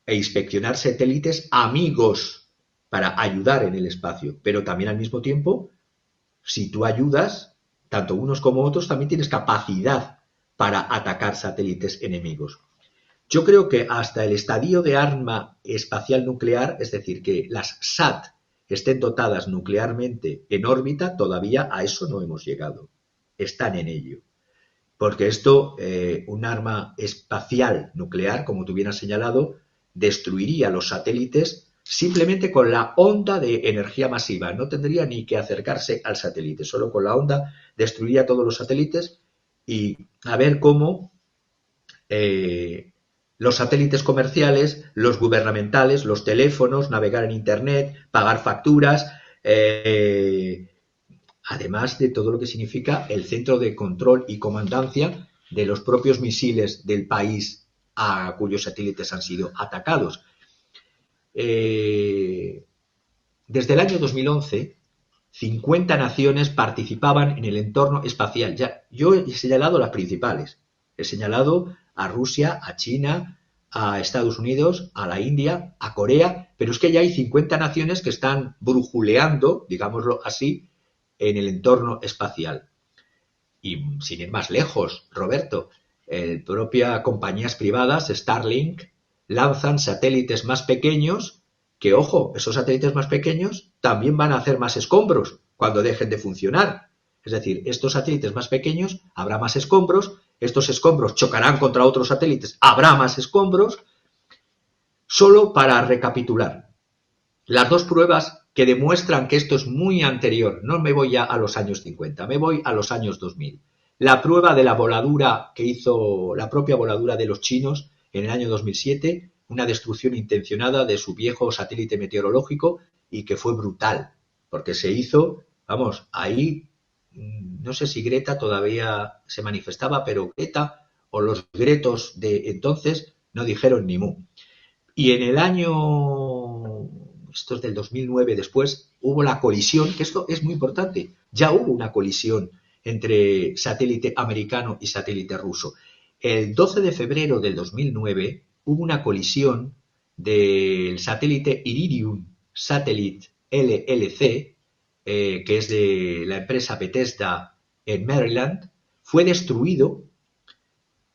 S1: e inspeccionar satélites amigos para ayudar en el espacio, pero también al mismo tiempo, si tú ayudas, tanto unos como otros, también tienes capacidad para atacar satélites enemigos. Yo creo que hasta el estadio de arma espacial nuclear, es decir, que las SAT estén dotadas nuclearmente en órbita, todavía a eso no hemos llegado. Están en ello. Porque esto, un arma espacial nuclear, como tú bien has señalado, destruiría los satélites simplemente con la onda de energía masiva. No tendría ni que acercarse al satélite, solo con la onda destruiría todos los satélites, y a ver cómo los satélites comerciales, los gubernamentales, los teléfonos, navegar en Internet, pagar facturas, además de todo lo que significa el centro de control y comandancia de los propios misiles del país a cuyos satélites han sido atacados. Desde el año 2011, 50 naciones participaban en el entorno espacial. Yo he señalado las principales. He señalado a Rusia, a China, a Estados Unidos, a la India, a Corea, pero es que ya hay 50 naciones que están brujuleando, digámoslo así, en el entorno espacial. Y sin ir más lejos, Roberto, propias compañías privadas, Starlink, lanzan satélites más pequeños que, ojo, esos satélites más pequeños también van a hacer más escombros cuando dejen de funcionar. Es decir, estos satélites más pequeños, habrá más escombros, estos escombros chocarán contra otros satélites, habrá más escombros. Solo para recapitular, las dos pruebas que demuestran que esto es muy anterior, no me voy ya a los años 50, me voy a los años 2000. La prueba de la voladura que hizo la propia voladura de los chinos en el año 2007, una destrucción intencionada de su viejo satélite meteorológico, y que fue brutal, porque se hizo, vamos, ahí, no sé si Greta todavía se manifestaba, pero Greta o los Gretos de entonces no dijeron ni mu. Y en el año, esto es del 2009 después, hubo la colisión, que esto es muy importante, ya hubo una colisión entre satélite americano y satélite ruso. El 12 de febrero del 2009 hubo una colisión del satélite Iridium Satellite LLC, que es de la empresa Bethesda en Maryland. Fue destruido,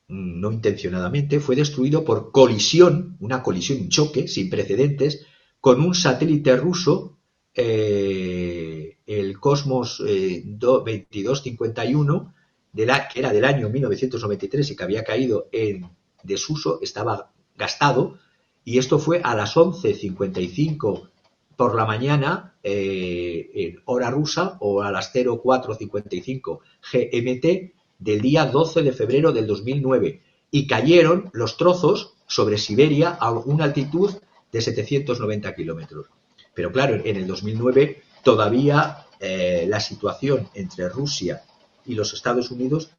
S1: no intencionadamente, fue destruido por colisión, un choque sin precedentes, con un satélite ruso, el Cosmos 2251, que era del año 1993 y que había caído en desuso, estaba gastado, y esto fue a las 11:55 por la mañana, en hora rusa, o a las 04:55 GMT del día 12 de febrero del 2009, y cayeron los trozos sobre Siberia a una altitud de 790 kilómetros. Pero claro, en el 2009 todavía la situación entre Rusia y los Estados Unidos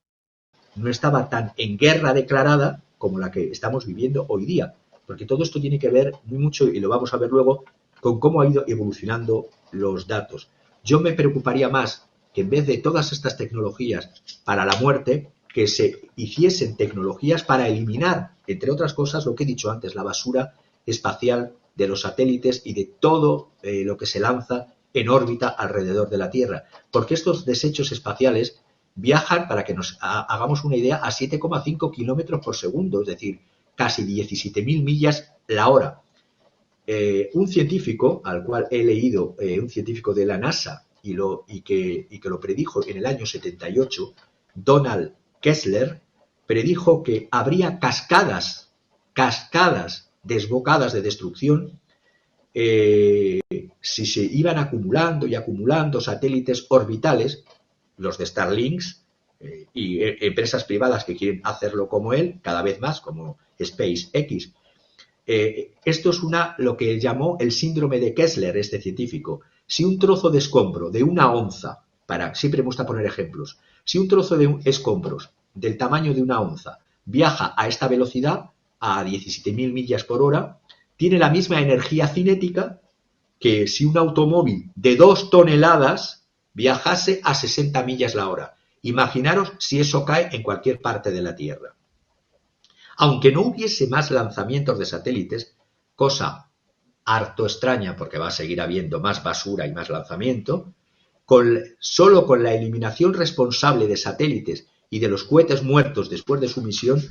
S1: no estaba tan en guerra declarada como la que estamos viviendo hoy día, porque todo esto tiene que ver muy mucho, y lo vamos a ver luego, con cómo ha ido evolucionando los datos. Yo me preocuparía más que en vez de todas estas tecnologías para la muerte, que se hiciesen tecnologías para eliminar, entre otras cosas, lo que he dicho antes, la basura espacial de los satélites y de todo lo que se lanza en órbita alrededor de la Tierra. Porque estos desechos espaciales viajan, para que nos hagamos una idea, a 7,5 kilómetros por segundo, es decir, casi 17.000 millas la hora. Un científico al cual he leído, un científico de la NASA, y que lo predijo en el año 78, Donald Kessler, predijo que habría cascadas desbocadas de destrucción si se iban acumulando y acumulando satélites orbitales, los de Starlink, y empresas privadas que quieren hacerlo como él, cada vez más, como SpaceX. Esto es lo que llamó el síndrome de Kessler, este científico. Si un trozo de escombro de una onza, siempre me gusta poner ejemplos, si un trozo de escombros del tamaño de una onza viaja a esta velocidad, a 17.000 millas por hora, tiene la misma energía cinética que si un automóvil de 2 toneladas viajase a 60 millas la hora. Imaginaros si eso cae en cualquier parte de la Tierra. Aunque no hubiese más lanzamientos de satélites, cosa harto extraña porque va a seguir habiendo más basura y más lanzamiento, solo con la eliminación responsable de satélites y de los cohetes muertos después de su misión,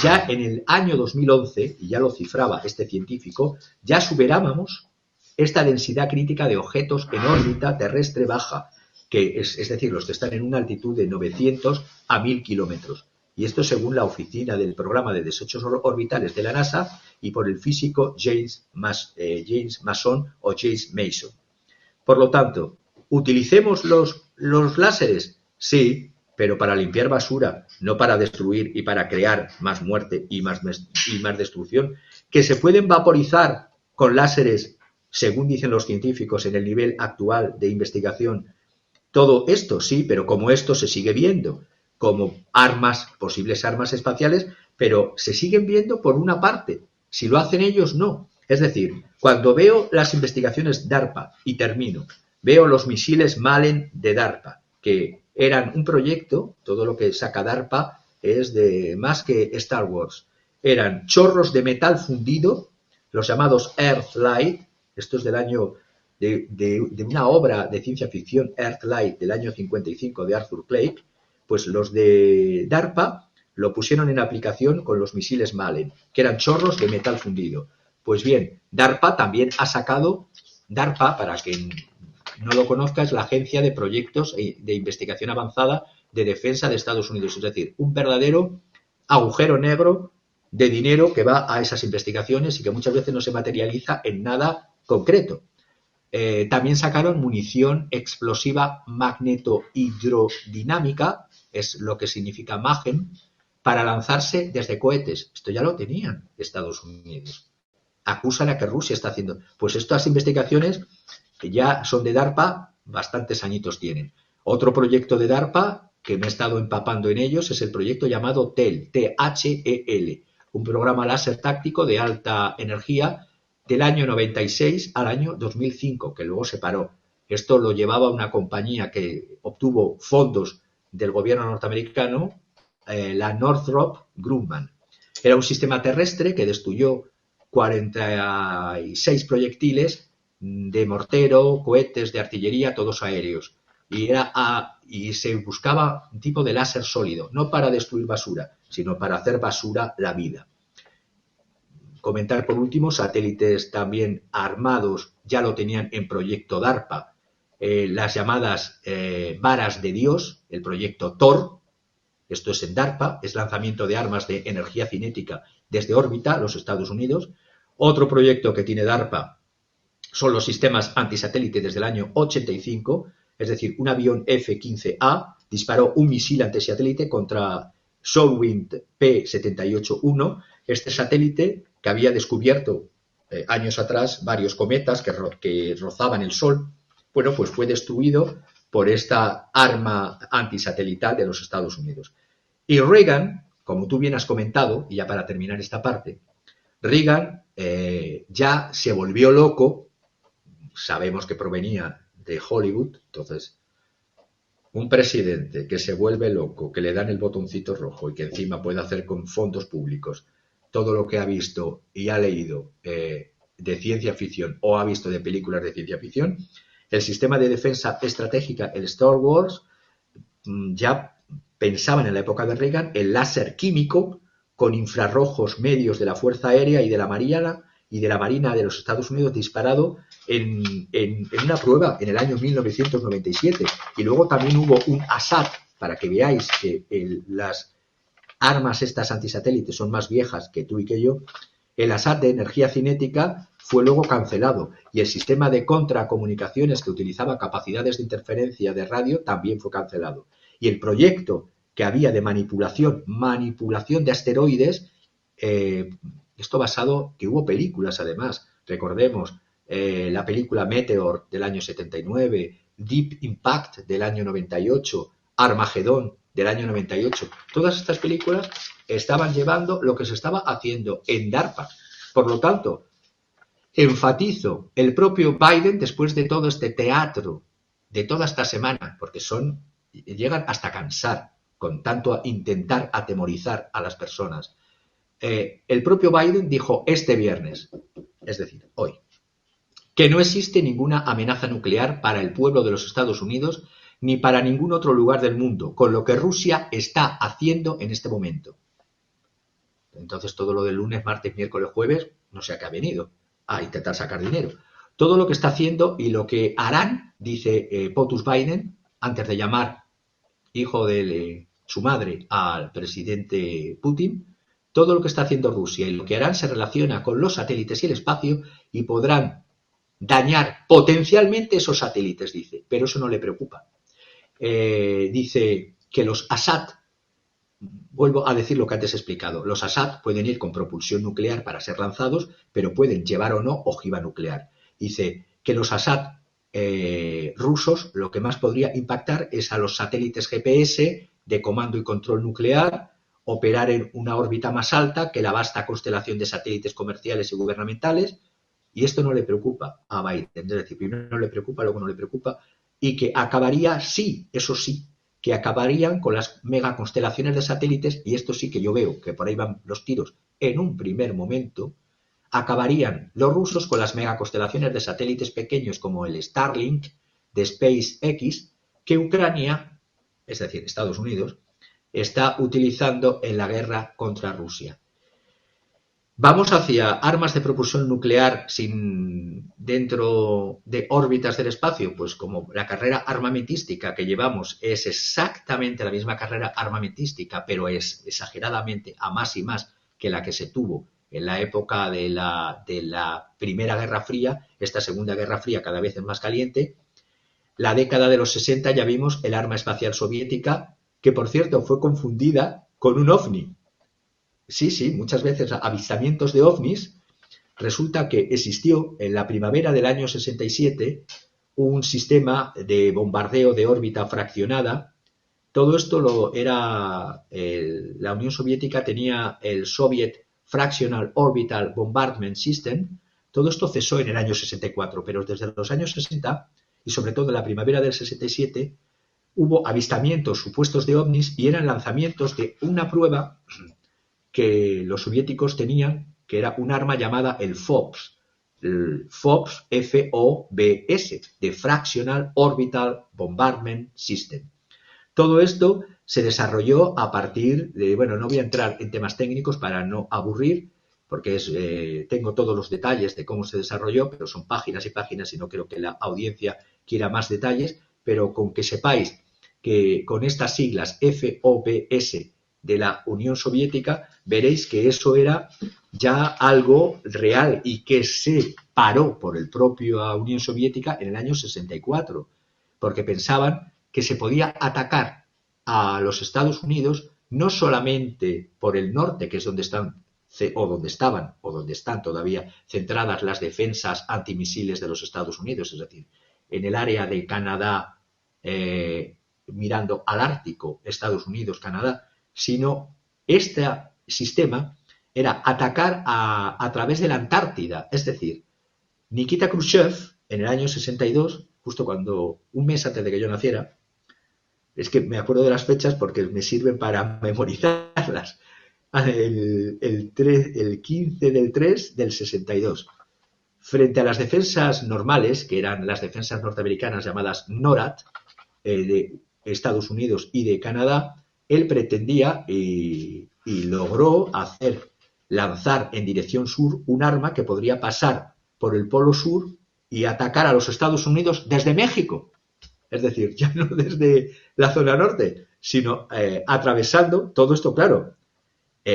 S1: ya en el año 2011, y ya lo cifraba este científico, ya superábamos esta densidad crítica de objetos en órbita terrestre baja, que es decir, los que están en una altitud de 900 a 1000 kilómetros. Y esto según la oficina del programa de desechos orbitales de la NASA y por el físico James Mason o James Mason. Por lo tanto, ¿utilicemos los láseres? Sí, pero para limpiar basura, no para destruir y para crear más muerte y más destrucción. ¿Que se pueden vaporizar con láseres, según dicen los científicos, en el nivel actual de investigación? Todo esto sí, pero como esto se sigue viendo como posibles armas espaciales, pero se siguen viendo por una parte. Si lo hacen ellos, no. Es decir, cuando veo las investigaciones DARPA, y termino, veo los misiles Malen de DARPA, que eran un proyecto, todo lo que saca DARPA es de más que Star Wars. Eran chorros de metal fundido, los llamados Earthlight, esto es del año de una obra de ciencia ficción, Earthlight, del año 55 de Arthur Clarke. Pues los de DARPA lo pusieron en aplicación con los misiles Malen, que eran chorros de metal fundido. Pues bien, DARPA también ha sacado, DARPA, para quien no lo conozca, es la Agencia de Proyectos de Investigación Avanzada de Defensa de Estados Unidos, es decir, un verdadero agujero negro de dinero que va a esas investigaciones y que muchas veces no se materializa en nada concreto. También sacaron munición explosiva magnetohidrodinámica, es lo que significa MAGEN, para lanzarse desde cohetes. Esto ya lo tenían Estados Unidos. Acusan a que Rusia está haciendo. Pues estas investigaciones, que ya son de DARPA, bastantes añitos tienen. Otro proyecto de DARPA, que me he estado empapando en ellos, es el proyecto llamado TEL, THEL, un programa láser táctico de alta energía del año 96 al año 2005, que luego se paró. Esto lo llevaba una compañía que obtuvo fondos del gobierno norteamericano, la Northrop Grumman. Era un sistema terrestre que destruyó 46 proyectiles de mortero, cohetes de artillería, todos aéreos. Y se buscaba un tipo de láser sólido, no para destruir basura, sino para hacer basura la vida. Comentar por último, satélites también armados ya lo tenían en proyecto DARPA, las llamadas varas de Dios, el proyecto Thor, esto es en DARPA, es lanzamiento de armas de energía cinética desde órbita, los Estados Unidos. Otro proyecto que tiene DARPA son los sistemas antisatélite desde el año 85, es decir, un avión F-15A disparó un misil antisatélite contra Solarwind P-78-1, este satélite que había descubierto años atrás varios cometas que rozaban el Sol, bueno, pues fue destruido por esta arma antisatelital de los Estados Unidos. Y Reagan, como tú bien has comentado, y ya para terminar esta parte, Reagan ya se volvió loco, sabemos que provenía de Hollywood, entonces un presidente que se vuelve loco, que le dan el botoncito rojo y que encima puede hacer con fondos públicos todo lo que ha visto y ha leído de ciencia ficción o ha visto de películas de ciencia ficción, el sistema de defensa estratégica, el Star Wars, ya pensaban en la época de Reagan el láser químico con infrarrojos medios de la Fuerza Aérea y de la Marina de los Estados Unidos disparado en una prueba en el año 1997. Y luego también hubo un ASAT, para que veáis que las armas estas antisatélites son más viejas que tú y que yo. El ASAT de energía cinética fue luego cancelado y el sistema de contracomunicaciones que utilizaba capacidades de interferencia de radio también fue cancelado. Y el proyecto que había de manipulación de asteroides, esto basado, que hubo películas además, recordemos, la película Meteor del año 79, Deep Impact del año 98, Armagedón del año 98, todas estas películas estaban llevando lo que se estaba haciendo en DARPA. Por lo tanto, enfatizo, el propio Biden, después de todo este teatro, de toda esta semana, porque llegan hasta cansar con tanto intentar atemorizar a las personas, el propio Biden dijo este viernes, es decir, hoy, que no existe ninguna amenaza nuclear para el pueblo de los Estados Unidos ni para ningún otro lugar del mundo, con lo que Rusia está haciendo en este momento. Entonces todo lo del lunes, martes, miércoles, jueves, no sé a qué ha venido, a intentar sacar dinero. Todo lo que está haciendo y lo que harán, dice POTUS Biden, antes de llamar hijo de su madre al presidente Putin, todo lo que está haciendo Rusia y lo que harán se relaciona con los satélites y el espacio y podrán dañar potencialmente esos satélites, dice, pero eso no le preocupa. Dice que los ASAT, vuelvo a decir lo que antes he explicado, los ASAT pueden ir con propulsión nuclear para ser lanzados, pero pueden llevar o no ojiva nuclear. Dice que los ASAT rusos lo que más podría impactar es a los satélites GPS de comando y control nuclear, operar en una órbita más alta que la vasta constelación de satélites comerciales y gubernamentales, y esto no le preocupa a Biden, es decir, primero no le preocupa, luego no le preocupa, y que acabaría, sí, eso sí, que acabarían con las megaconstelaciones de satélites, y esto sí que yo veo que por ahí van los tiros en un primer momento, acabarían los rusos con las megaconstelaciones de satélites pequeños como el Starlink de SpaceX, que Ucrania, es decir, Estados Unidos, está utilizando en la guerra contra Rusia. ¿Vamos hacia armas de propulsión nuclear dentro de órbitas del espacio? Pues como la carrera armamentística que llevamos es exactamente la misma carrera armamentística, pero es exageradamente a más y más que la que se tuvo en la época de la Primera Guerra Fría, esta Segunda Guerra Fría cada vez es más caliente. La década de los 60 ya vimos el arma espacial soviética, que por cierto fue confundida con un ovni. Sí, muchas veces avistamientos de ovnis. Resulta que existió en la primavera del año 67 un sistema de bombardeo de órbita fraccionada. Todo esto la Unión Soviética tenía el Soviet Fractional Orbital Bombardment System. Todo esto cesó en el año 64, pero desde los años 60 y sobre todo en la primavera del 67 hubo avistamientos supuestos de ovnis y eran lanzamientos de una prueba que los soviéticos tenían, que era un arma llamada el FOBS, F-O-B-S, de Fractional Orbital Bombardment System. Todo esto se desarrolló a partir de, no voy a entrar en temas técnicos para no aburrir, porque tengo todos los detalles de cómo se desarrolló, pero son páginas y páginas y no creo que la audiencia quiera más detalles, pero con que sepáis que con estas siglas FOBS de la Unión Soviética, veréis que eso era ya algo real y que se paró por el propio Unión Soviética en el año 64, porque pensaban que se podía atacar a los Estados Unidos no solamente por el norte, que es donde están donde están todavía centradas las defensas antimisiles de los Estados Unidos, es decir, en el área de Canadá, mirando al Ártico, Estados Unidos, Canadá, sino este sistema era atacar a través de la Antártida. Es decir, Nikita Khrushchev, en el año 62, justo un mes antes de que yo naciera, es que me acuerdo de las fechas porque me sirven para memorizarlas, el 15 del 3 del 62, frente a las defensas normales, que eran las defensas norteamericanas llamadas NORAD, de Estados Unidos y de Canadá, él pretendía y logró lanzar en dirección sur un arma que podría pasar por el polo sur y atacar a los Estados Unidos desde México. Es decir, ya no desde la zona norte, sino atravesando todo esto, claro.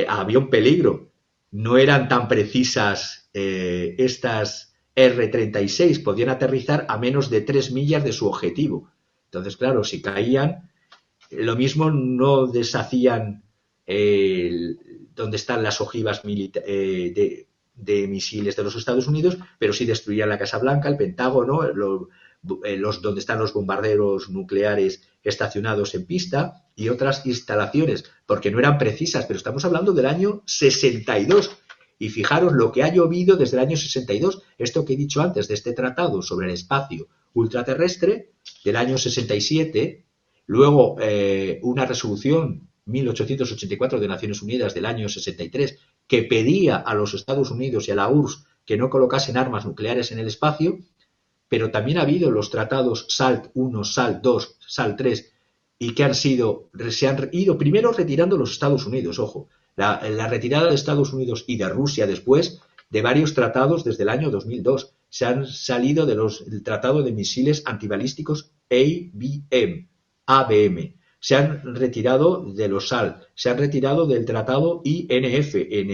S1: Había un peligro. No eran tan precisas estas R-36, podían aterrizar a menos de 3 millas de su objetivo. Entonces, claro, si caían, lo mismo no deshacían donde están las ojivas de misiles de los Estados Unidos, pero sí destruían la Casa Blanca, el Pentágono, donde están los bombarderos nucleares estacionados en pista y otras instalaciones, porque no eran precisas, pero estamos hablando del año 62. Y fijaros lo que ha llovido desde el año 62, esto que he dicho antes de este tratado sobre el espacio ultraterrestre del año 67, luego una resolución 1884 de Naciones Unidas del año 63 que pedía a los Estados Unidos y a la URSS que no colocasen armas nucleares en el espacio, pero también ha habido los tratados SALT I, SALT II, SALT III, y que se han ido primero retirando los Estados Unidos, ojo, la retirada de Estados Unidos y de Rusia después de varios tratados desde el año 2002. Se han salido del tratado de misiles antibalísticos ABM. Se han retirado de los SALT, se han retirado del tratado INF, en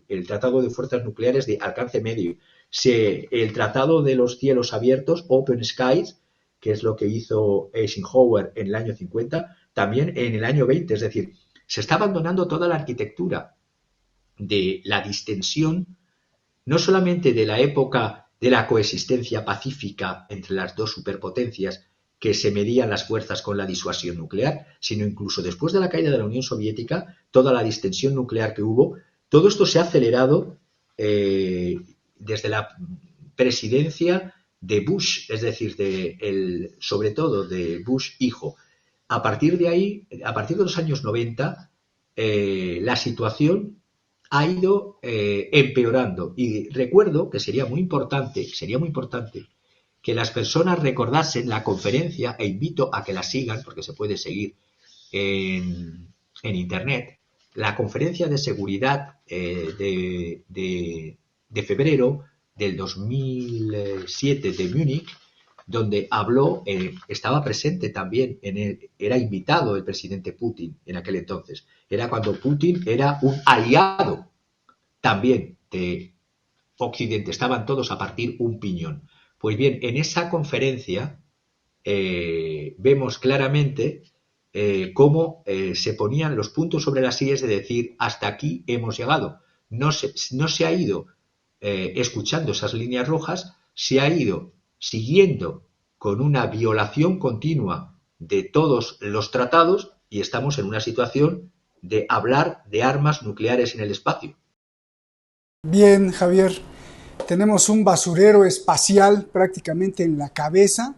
S1: el Tratado de Fuerzas Nucleares de Alcance Medio. El Tratado de los Cielos Abiertos, Open Skies, que es lo que hizo Eisenhower en el año 50, también en el año 20. Es decir, se está abandonando toda la arquitectura de la distensión, no solamente de la época de la coexistencia pacífica entre las dos superpotencias, que se medían las fuerzas con la disuasión nuclear, sino incluso después de la caída de la Unión Soviética, toda la distensión nuclear que hubo, todo esto se ha acelerado desde la presidencia de Bush, es decir, sobre todo de Bush hijo. A partir de ahí, a partir de los años 90, la situación ha ido empeorando. Y recuerdo que sería muy importante que las personas recordasen la conferencia, e invito a que la sigan, porque se puede seguir en Internet, la conferencia de seguridad de febrero del 2007 de Múnich, donde habló, estaba presente también, era invitado el presidente Putin en aquel entonces. Era cuando Putin era un aliado también de Occidente, estaban todos a partir un piñón. Pues bien, en esa conferencia vemos claramente cómo se ponían los puntos sobre las sillas de decir, hasta aquí hemos llegado. No se ha ido escuchando esas líneas rojas, se ha ido siguiendo con una violación continua de todos los tratados y estamos en una situación de hablar de armas nucleares en el espacio.
S5: Bien, Javier. Tenemos un basurero espacial prácticamente en la cabeza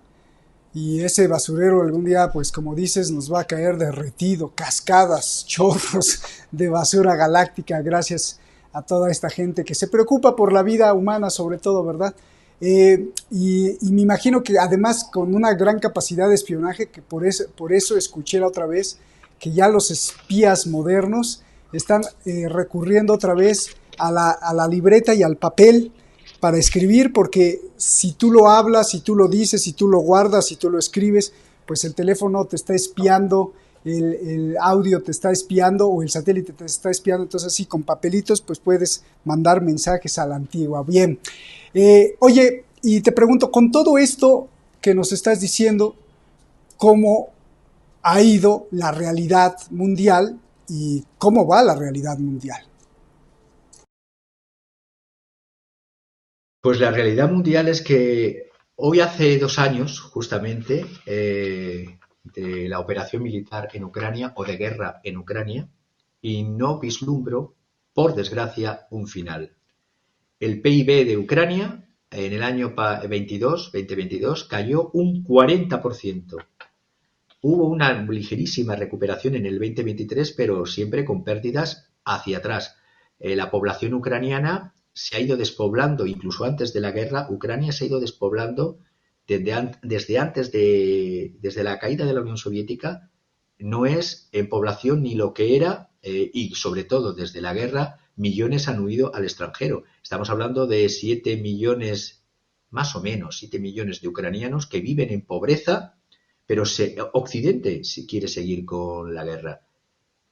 S5: y ese basurero algún día, pues como dices, nos va a caer derretido, cascadas, chorros de basura galáctica gracias a toda esta gente que se preocupa por la vida humana sobre todo, ¿verdad? Y me imagino que además con una gran capacidad de espionaje, que por eso escuché la otra vez que ya los espías modernos están recurriendo otra vez a la libreta y al papel para escribir, porque si tú lo hablas, si tú lo dices, si tú lo guardas, si tú lo escribes, pues el teléfono te está espiando, el audio te está espiando o el satélite te está espiando. Entonces sí, con papelitos pues puedes mandar mensajes a la antigua. Bien, oye, y te pregunto, con todo esto que nos estás diciendo, ¿cómo ha ido la realidad mundial y cómo va la realidad mundial?
S1: Pues la realidad mundial es que hoy hace 2 años, justamente, de la operación militar en Ucrania o de guerra en Ucrania, y no vislumbro, por desgracia, un final. El PIB de Ucrania en el año 2022 cayó un 40%. Hubo una ligerísima recuperación en el 2023, pero siempre con pérdidas hacia atrás. La población ucraniana se ha ido despoblando, incluso antes de la guerra. Ucrania se ha ido despoblando desde la caída de la Unión Soviética. No es en población ni lo que era, y sobre todo desde la guerra, millones han huido al extranjero. Estamos hablando de 7 millones, más o menos, 7 millones de ucranianos que viven en pobreza, pero Occidente si quiere seguir con la guerra.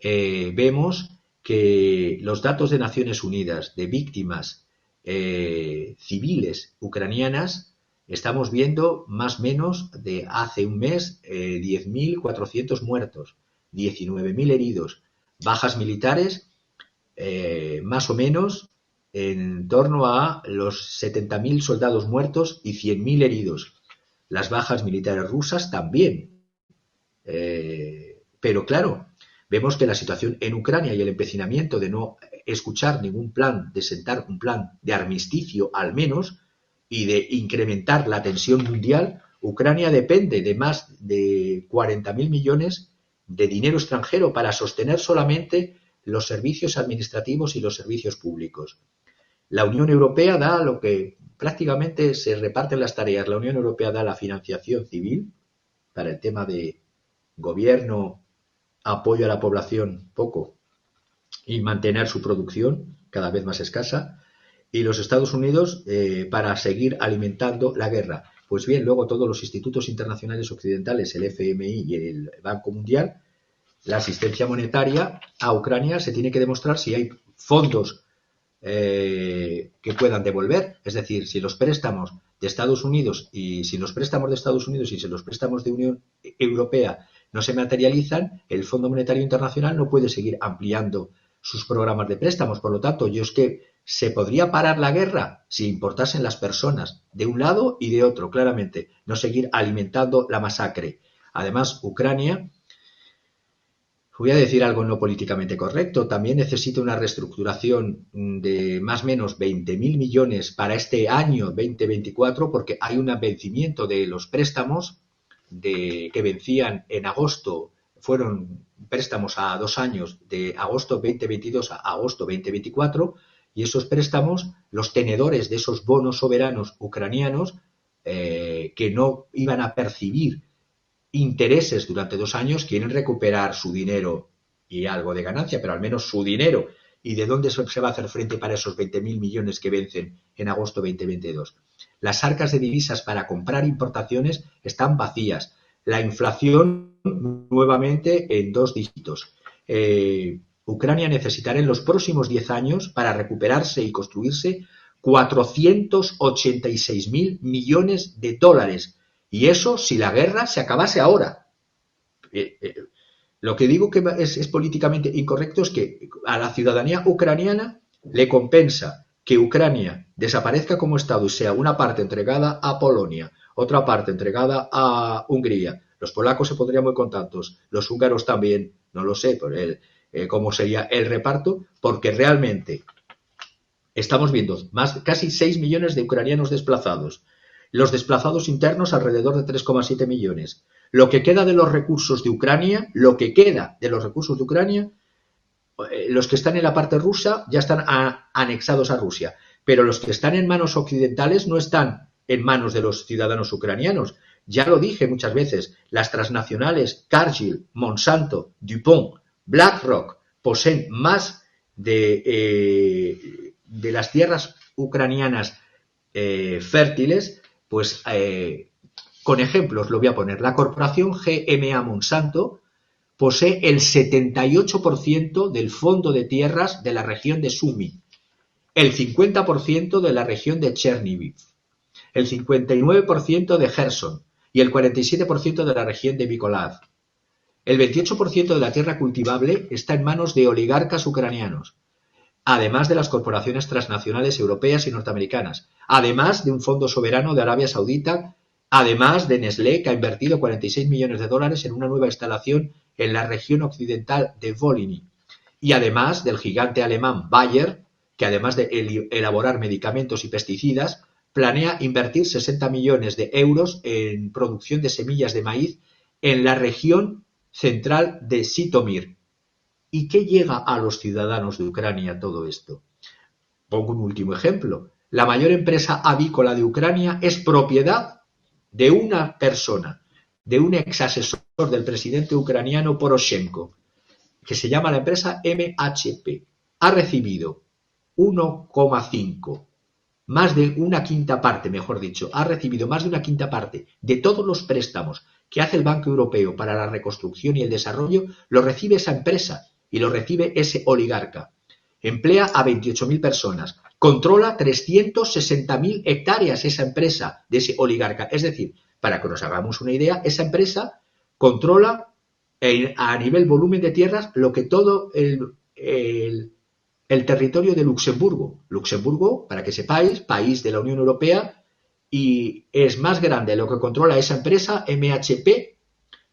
S1: Vemos que los datos de Naciones Unidas de víctimas civiles ucranianas, estamos viendo más o menos de hace un mes 10.400 muertos, 19.000 heridos, bajas militares más o menos en torno a los 70.000 soldados muertos y 100.000 heridos. Las bajas militares rusas también. Pero claro, vemos que la situación en Ucrania y el empecinamiento de no escuchar ningún plan, de sentar un plan de armisticio al menos, y de incrementar la tensión mundial, Ucrania depende de más de 40.000 millones de dinero extranjero para sostener solamente los servicios administrativos y los servicios públicos. La Unión Europea da lo que prácticamente se reparten las tareas. La Unión Europea da la financiación civil para el tema de gobierno, apoyo a la población, poco, y mantener su producción cada vez más escasa, y los Estados Unidos para seguir alimentando la guerra. Pues bien, luego todos los institutos internacionales occidentales, el FMI y el Banco Mundial, la asistencia monetaria a Ucrania se tiene que demostrar si hay fondos que puedan devolver, es decir, si los préstamos de Estados Unidos y si los préstamos de Estados Unidos y si los préstamos de Unión Europea no se materializan, el Fondo Monetario Internacional no puede seguir ampliando sus programas de préstamos. Por lo tanto, se podría parar la guerra si importasen las personas de un lado y de otro, claramente, no seguir alimentando la masacre. Además, Ucrania, voy a decir algo no políticamente correcto, también necesita una reestructuración de más o menos 20.000 millones para este año 2024, porque hay un vencimiento de los préstamos que vencían en agosto, fueron préstamos a 2 años, de agosto 2022 a agosto 2024, y esos préstamos, los tenedores de esos bonos soberanos ucranianos, que no iban a percibir intereses durante 2 años, quieren recuperar su dinero y algo de ganancia, pero al menos su dinero. ¿Y de dónde se va a hacer frente para esos 20.000 millones que vencen en agosto 2022? Las arcas de divisas para comprar importaciones están vacías. La inflación nuevamente en 2 dígitos. Ucrania necesitará en los próximos 10 años, para recuperarse y construirse, 486.000 millones de dólares. Y eso si la guerra se acabase ahora. Lo que digo que es políticamente incorrecto es que a la ciudadanía ucraniana le compensa que Ucrania desaparezca como Estado y sea una parte entregada a Polonia, otra parte entregada a Hungría. Los polacos se pondrían muy contentos, los húngaros también, no lo sé cómo sería el reparto, porque realmente estamos viendo casi 6 millones de ucranianos desplazados. Los desplazados internos alrededor de 3,7 millones. Lo que queda de los recursos de Ucrania, los que están en la parte rusa ya están anexados a Rusia, pero los que están en manos occidentales no están en manos de los ciudadanos ucranianos. Ya lo dije muchas veces, las transnacionales Cargill, Monsanto, DuPont, BlackRock poseen más de las tierras ucranianas fértiles. Pues con ejemplos lo voy a poner. La corporación GMA Monsanto posee el 78% del fondo de tierras de la región de Sumy, el 50% de la región de Chernihiv, el 59% de Gerson y el 47% de la región de Mykolaiv. El 28% de la tierra cultivable está en manos de oligarcas ucranianos, además de las corporaciones transnacionales europeas y norteamericanas, además de un fondo soberano de Arabia Saudita, además de Nestlé, que ha invertido 46 millones de dólares en una nueva instalación en la región occidental de Volhyny. y además del gigante alemán Bayer, que además de elaborar medicamentos y pesticidas, planea invertir 60 millones de euros en producción de semillas de maíz en la región central de Sitomir. ¿Y qué llega a los ciudadanos de Ucrania todo esto? Pongo un último ejemplo. La mayor empresa avícola de Ucrania es propiedad de una persona, de un ex asesor del presidente ucraniano Poroshenko, que se llama la empresa MHP. Ha recibido 1,5, más de una quinta parte, mejor dicho, ha recibido más de una quinta parte de todos los préstamos que hace el Banco Europeo para la reconstrucción y el desarrollo, lo recibe esa empresa y lo recibe ese oligarca. Emplea a 28.000 personas, controla 360.000 hectáreas esa empresa de ese oligarca. Es decir, para que nos hagamos una idea, esa empresa controla a nivel volumen de tierras lo que todo el territorio de Luxemburgo. Luxemburgo, para que sepáis, país de la Unión Europea, y es más grande lo que controla esa empresa, MHP,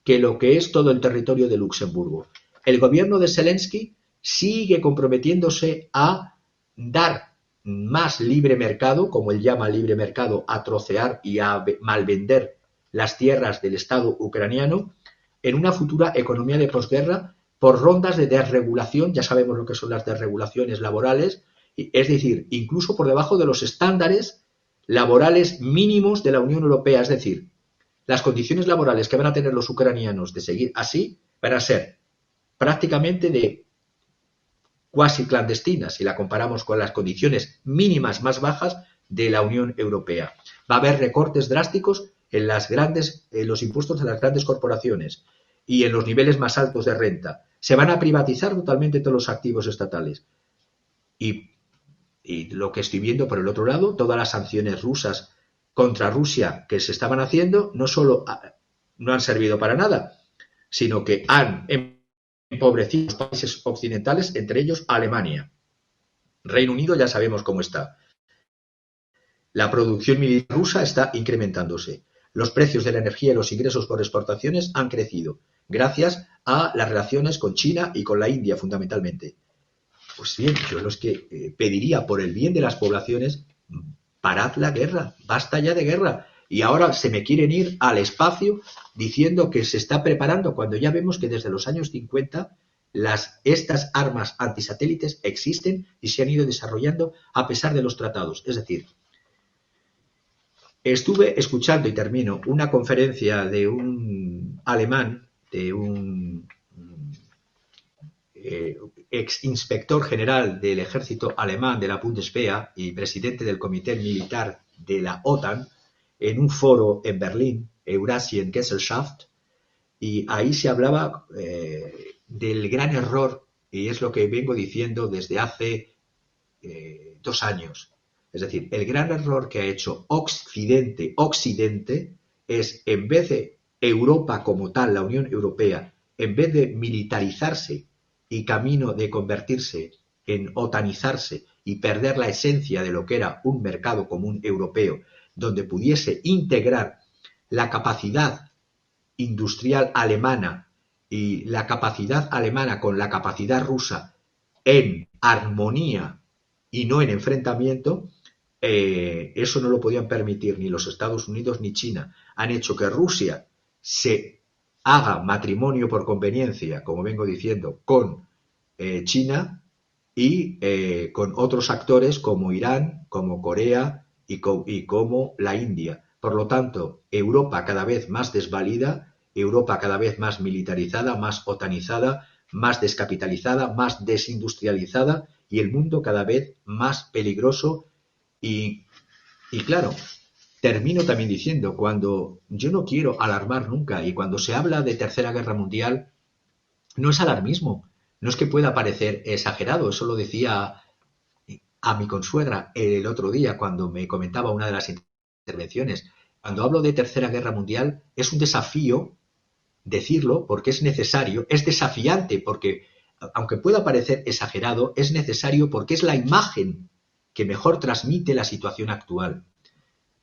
S1: que lo que es todo el territorio de Luxemburgo. El gobierno de Zelensky sigue comprometiéndose a dar más libre mercado, como él llama libre mercado, a trocear y a malvender las tierras del Estado ucraniano, en una futura economía de posguerra por rondas de desregulación. Ya sabemos lo que son las desregulaciones laborales, es decir, incluso por debajo de los estándares laborales mínimos de la Unión Europea. Es decir, las condiciones laborales que van a tener los ucranianos de seguir así van a ser prácticamente de cuasi clandestinas si la comparamos con las condiciones mínimas más bajas de la Unión Europea. Va a haber recortes drásticos en los impuestos de las grandes corporaciones y en los niveles más altos de renta. Se van a privatizar totalmente todos los activos estatales. Y lo que estoy viendo por el otro lado, todas las sanciones rusas contra Rusia que se estaban haciendo, no solo no han servido para nada, sino que han empobrecido los países occidentales, entre ellos Alemania. Reino Unido ya sabemos cómo está. La producción militar rusa está incrementándose. Los precios de la energía y los ingresos por exportaciones han crecido, gracias a las relaciones con China y con la India, fundamentalmente. Pues bien, yo los que pediría por el bien de las poblaciones, parad la guerra, basta ya de guerra. Y ahora se me quieren ir al espacio diciendo que se está preparando, cuando ya vemos que desde los años 50 estas armas antisatélites existen y se han ido desarrollando a pesar de los tratados. Es decir, estuve escuchando, y termino, una conferencia de un alemán, de un ex inspector general del ejército alemán, de la Bundeswehr y presidente del comité militar de la OTAN, en un foro en Berlín, Eurasien Gesellschaft, y ahí se hablaba del gran error, y es lo que vengo diciendo desde hace 2 años. Es decir, el gran error que ha hecho Occidente es, en vez de Europa como tal, la Unión Europea, en vez de militarizarse y camino de convertirse en otanizarse y perder la esencia de lo que era un mercado común europeo, donde pudiese integrar la capacidad industrial alemana y la capacidad alemana con la capacidad rusa en armonía y no en enfrentamiento, eso no lo podían permitir ni los Estados Unidos ni China. Han hecho que Rusia se haga matrimonio por conveniencia, como vengo diciendo, con China y con otros actores como Irán, como Corea y como la India. Por lo tanto, Europa cada vez más desvalida, Europa cada vez más militarizada, más otanizada, más descapitalizada, más desindustrializada, y el mundo cada vez más peligroso. Y claro, termino también diciendo, cuando yo no quiero alarmar nunca, y cuando se habla de Tercera Guerra Mundial, no es alarmismo, no es que pueda parecer exagerado. Eso lo decía a mi consuegra el otro día cuando me comentaba una de las intervenciones. Cuando hablo de Tercera Guerra Mundial es un desafío decirlo porque es necesario, es desafiante porque, aunque pueda parecer exagerado, es necesario porque es la imagen que mejor transmite la situación actual.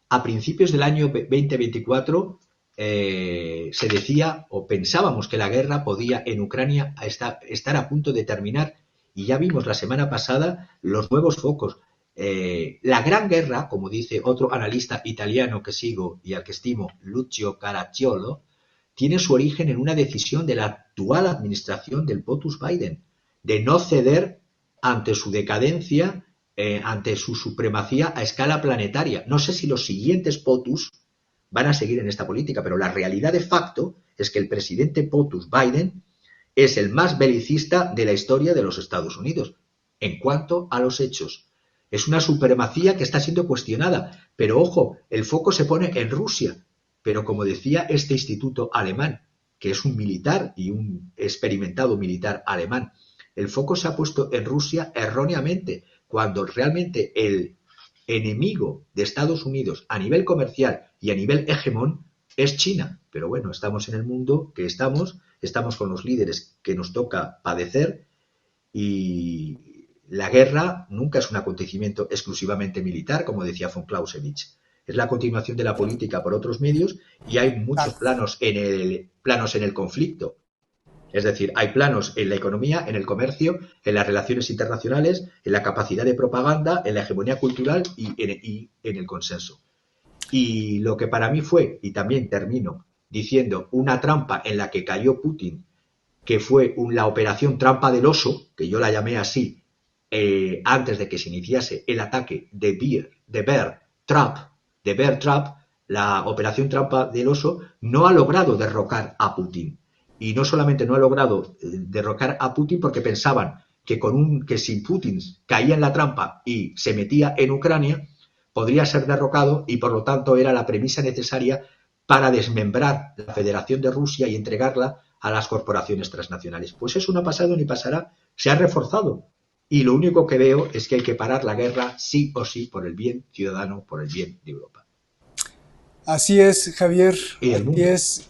S1: A principios del año 2024 se decía o pensábamos que la guerra podía en Ucrania estar a punto de terminar Y ya vimos la semana pasada los nuevos focos. La Gran Guerra, como dice otro analista italiano que sigo y al que estimo, Lucio Caracciolo, tiene su origen en una decisión de la actual administración del POTUS Biden, de no ceder ante su decadencia, ante su supremacía a escala planetaria. No sé si los siguientes POTUS van a seguir en esta política, pero la realidad de facto es que el presidente POTUS Biden es el más belicista de la historia de los Estados Unidos. En cuanto a los hechos, es una supremacía que está siendo cuestionada, pero ojo, el foco se pone en Rusia. Pero como decía este instituto alemán, que es un militar y un experimentado militar alemán, el foco se ha puesto en Rusia erróneamente, cuando realmente el enemigo de Estados Unidos a nivel comercial y a nivel hegemón es China. Pero bueno, estamos en el mundo que estamos con los líderes que nos toca padecer, y la guerra nunca es un acontecimiento exclusivamente militar, como decía von Clausewitz. Es la continuación de la política por otros medios, y hay muchos planos en el conflicto. Es decir, hay planos en la economía, en el comercio, en las relaciones internacionales, en la capacidad de propaganda, en la hegemonía cultural y en el consenso. Y lo que para mí fue, y también termino diciendo, una trampa en la que cayó Putin, que fue la operación trampa del oso, que yo la llamé así, antes de que se iniciase el ataque de Bear Trap, la operación trampa del oso, no ha logrado derrocar a Putin. Y no solamente no ha logrado derrocar a Putin porque pensaban que si Putin caía en la trampa y se metía en Ucrania, podría ser derrocado, y por lo tanto era la premisa necesaria para desmembrar la Federación de Rusia y entregarla a las corporaciones transnacionales. Pues eso no ha pasado ni pasará, se ha reforzado. Y lo único que veo es que hay que parar la guerra sí o sí por el bien ciudadano, por el bien de Europa.
S5: Así es, Javier.
S1: Y el mundo.
S5: Así es.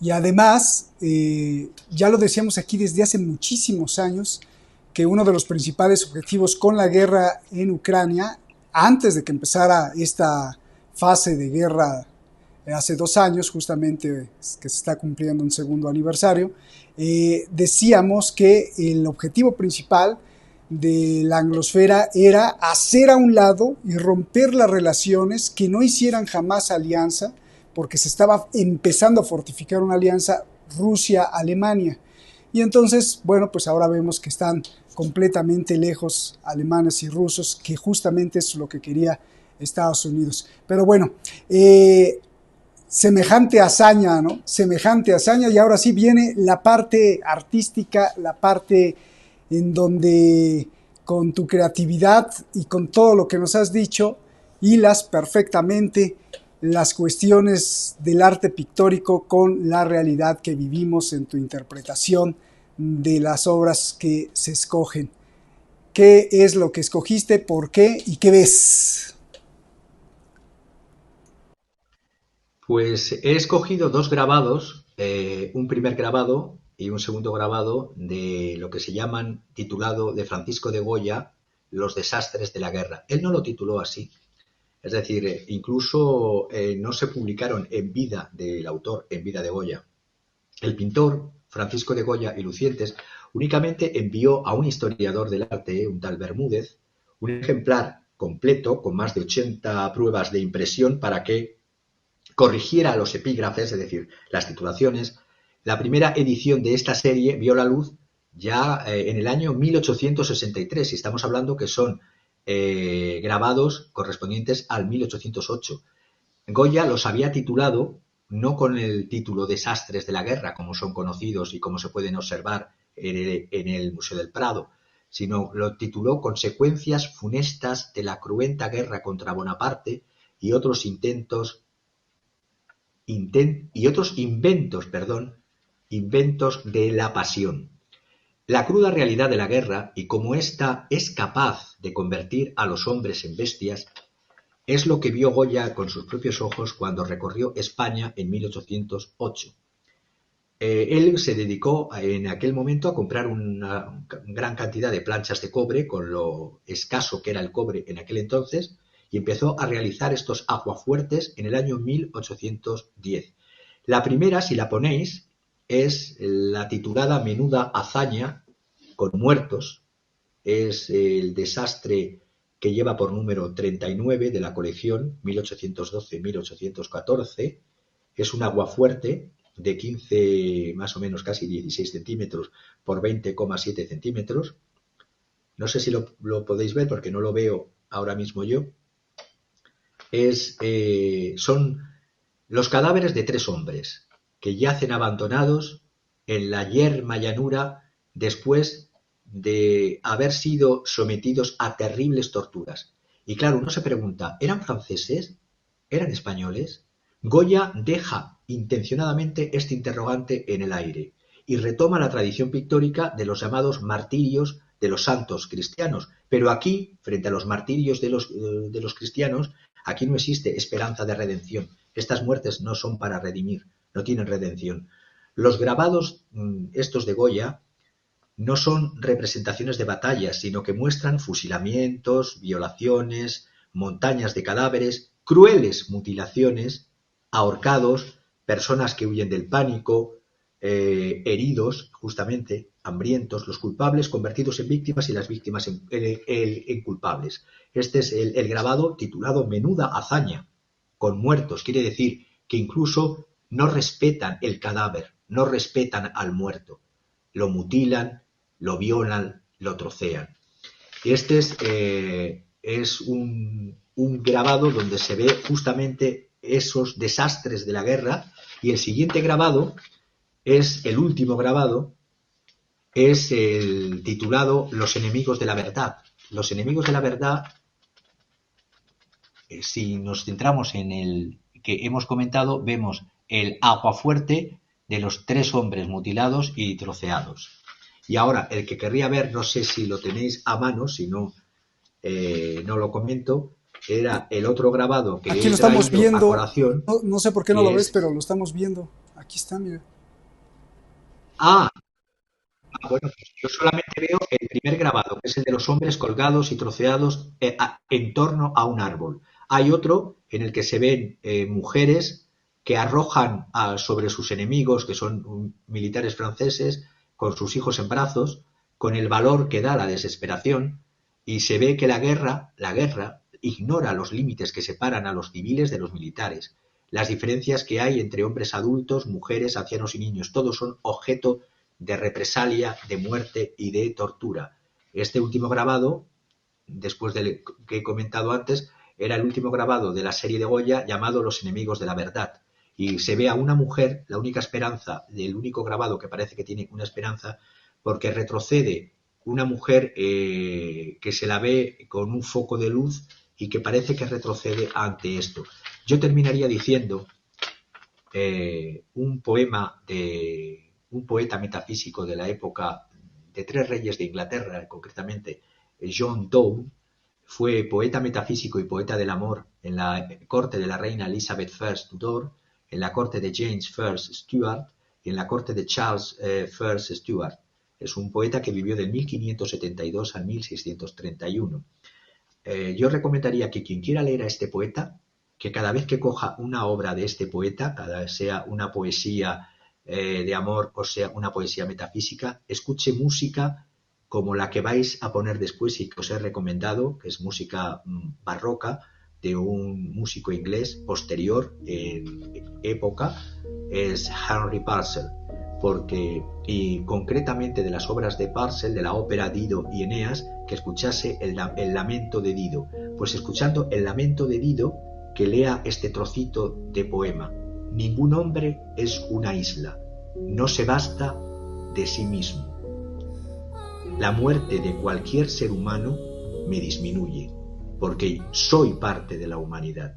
S5: Y además, ya lo decíamos aquí desde hace muchísimos años, que uno de los principales objetivos con la guerra en Ucrania, antes de que empezara esta fase de guerra hace 2 años, justamente que se está cumpliendo un segundo aniversario, decíamos que el objetivo principal de la anglosfera era hacer a un lado y romper las relaciones, que no hicieran jamás alianza, porque se estaba empezando a fortificar una alianza Rusia-Alemania. Y entonces, bueno, pues ahora vemos que están completamente lejos alemanes y rusos, que justamente es lo que quería Estados Unidos. Pero bueno, semejante hazaña, ¿no? Semejante hazaña, y ahora sí viene la parte artística, la parte en donde con tu creatividad y con todo lo que nos has dicho, hilas perfectamente las cuestiones del arte pictórico con la realidad que vivimos en tu interpretación de las obras que se escogen. ¿Qué es lo que escogiste? ¿Por qué? ¿Y qué ves?
S1: Pues he escogido 2 grabados, un primer grabado y un segundo grabado de lo que se llaman, titulado de Francisco de Goya, Los desastres de la guerra. Él no lo tituló así. Es decir, incluso no se publicaron en vida del autor, en vida de Goya. El pintor, Francisco de Goya y Lucientes, únicamente envió a un historiador del arte, un tal Bermúdez, un ejemplar completo con más de 80 pruebas de impresión para que corrigiera los epígrafes, es decir, las titulaciones. La primera edición de esta serie vio la luz ya en el año 1863, y estamos hablando que son grabados correspondientes al 1808. Goya los había titulado no con el título Desastres de la guerra, como son conocidos y como se pueden observar en el Museo del Prado, sino lo tituló Consecuencias funestas de la cruenta guerra contra Bonaparte y otros inventos de la pasión. La cruda realidad de la guerra y cómo ésta es capaz de convertir a los hombres en bestias es lo que vio Goya con sus propios ojos cuando recorrió España en 1808. Él se dedicó en aquel momento a comprar una gran cantidad de planchas de cobre, con lo escaso que era el cobre en aquel entonces, y empezó a realizar estos aguafuertes en el año 1810. La primera, si la ponéis, es la titulada Menuda hazaña, con muertos. Es el desastre que lleva por número 39 de la colección 1812-1814. Es un aguafuerte de 15, más o menos casi 16 centímetros por 20,7 centímetros. No sé si lo podéis ver porque no lo veo ahora mismo yo. Son los cadáveres de 3 hombres que yacen abandonados en la yerma llanura después de haber sido sometidos a terribles torturas. Y claro, uno se pregunta, ¿eran franceses? ¿Eran españoles? Goya deja intencionadamente este interrogante en el aire y retoma la tradición pictórica de los llamados martirios de los santos cristianos. Pero aquí, frente a los martirios de los cristianos, aquí no existe esperanza de redención. Estas muertes no son para redimir, no tienen redención. Los grabados estos de Goya no son representaciones de batallas, sino que muestran fusilamientos, violaciones, montañas de cadáveres, crueles mutilaciones, ahorcados, personas que huyen del pánico, heridos, justamente, hambrientos, los culpables convertidos en víctimas y las víctimas en culpables. Este es el grabado titulado Menuda hazaña, con muertos. Quiere decir que incluso no respetan el cadáver, no respetan al muerto. Lo mutilan, lo violan, lo trocean. Este es un grabado donde se ve justamente esos desastres de la guerra, y el siguiente grabado es el último grabado, es el titulado Los enemigos de la verdad. Los enemigos de la verdad, si nos centramos en el que hemos comentado, vemos el aguafuerte de los 3 hombres mutilados y troceados. Y ahora, el que querría ver, no sé si lo tenéis a mano, si no, no lo comento, era el otro grabado que
S5: aquí lo estamos viendo.
S1: Colación,
S5: no sé por qué no lo ves, pero lo estamos viendo. Aquí está, mira.
S1: Bueno, pues yo solamente veo el primer grabado, que es el de los hombres colgados y troceados en torno a un árbol. Hay otro en el que se ven mujeres que arrojan sobre sus enemigos, que son militares franceses, con sus hijos en brazos, con el valor que da la desesperación, y se ve que la guerra ignora los límites que separan a los civiles de los militares, las diferencias que hay entre hombres adultos, mujeres, ancianos y niños. Todos son objeto de represalia, de muerte y de tortura. Este último grabado, después del que he comentado antes, era el último grabado de la serie de Goya llamado Los enemigos de la verdad. Y se ve a una mujer, la única esperanza, el único grabado que parece que tiene una esperanza, porque retrocede una mujer que se la ve con un foco de luz y que parece que retrocede ante esto. Yo terminaría diciendo un poeta metafísico de la época de 3 reyes de Inglaterra, concretamente John Donne, fue poeta metafísico y poeta del amor en la corte de la reina Elizabeth I Tudor, en la corte de James I Stuart y en la corte de Charles I Stuart. Es un poeta que vivió del 1572 al 1631. Yo recomendaría que quien quiera leer a este poeta, que cada vez que coja una obra de este poeta, sea una poesía de amor o sea una poesía metafísica, escuche música como la que vais a poner después y que os he recomendado, que es música barroca de un músico inglés posterior en época, es Henry Purcell, y concretamente de las obras de Purcell, de la ópera Dido y Eneas, que escuchase el lamento de Dido. Pues escuchando el lamento de Dido, que lea este trocito de poema. Ningún hombre es una isla, no se basta de sí mismo. La muerte de cualquier ser humano me disminuye, porque soy parte de la humanidad.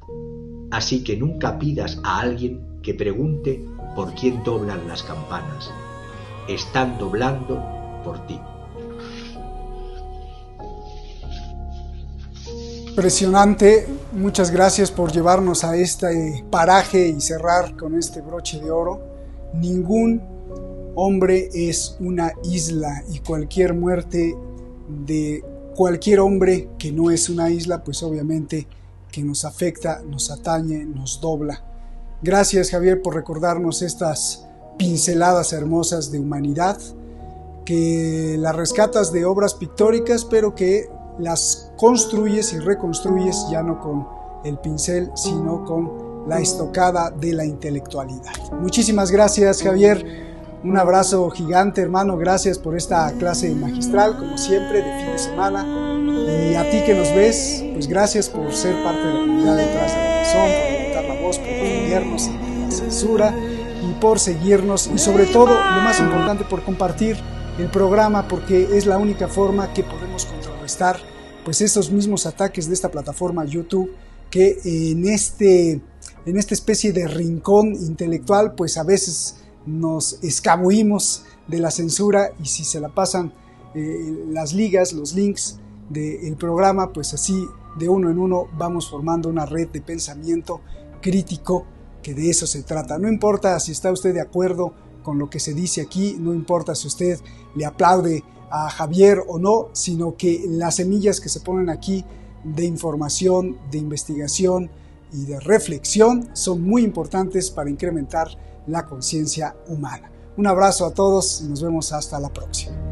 S1: Así que nunca pidas a alguien que pregunte por quién doblan las campanas. Están doblando por ti.
S5: Impresionante, muchas gracias por llevarnos a este paraje y cerrar con este broche de oro. Ningún hombre es una isla, y cualquier muerte de cualquier hombre que no es una isla, pues obviamente que nos afecta, nos atañe, nos dobla. Gracias, Javier, por recordarnos estas pinceladas hermosas de humanidad que las rescatas de obras pictóricas, pero que las construyes y reconstruyes ya no con el pincel, sino con la estocada de la intelectualidad. Muchísimas gracias, Javier. Un abrazo gigante, hermano. Gracias por esta clase magistral, como siempre, de fin de semana. Y a ti que nos ves, pues gracias por ser parte de la comunidad detrás de la razón, por levantar la voz, por defendernos de la censura y por seguirnos. Y sobre todo, lo más importante, por compartir el programa, porque es la única forma que podemos contrarrestar pues estos mismos ataques de esta plataforma YouTube, que en esta especie de rincón intelectual, pues a veces nos escabullimos de la censura, y si se la pasan las ligas, los links del programa, pues así de uno en uno vamos formando una red de pensamiento crítico, que de eso se trata. No importa si está usted de acuerdo con lo que se dice aquí, no importa si usted le aplaude a Javier o no, sino que las semillas que se ponen aquí de información, de investigación y de reflexión son muy importantes para incrementar la conciencia humana. Un abrazo a todos y nos vemos hasta la próxima.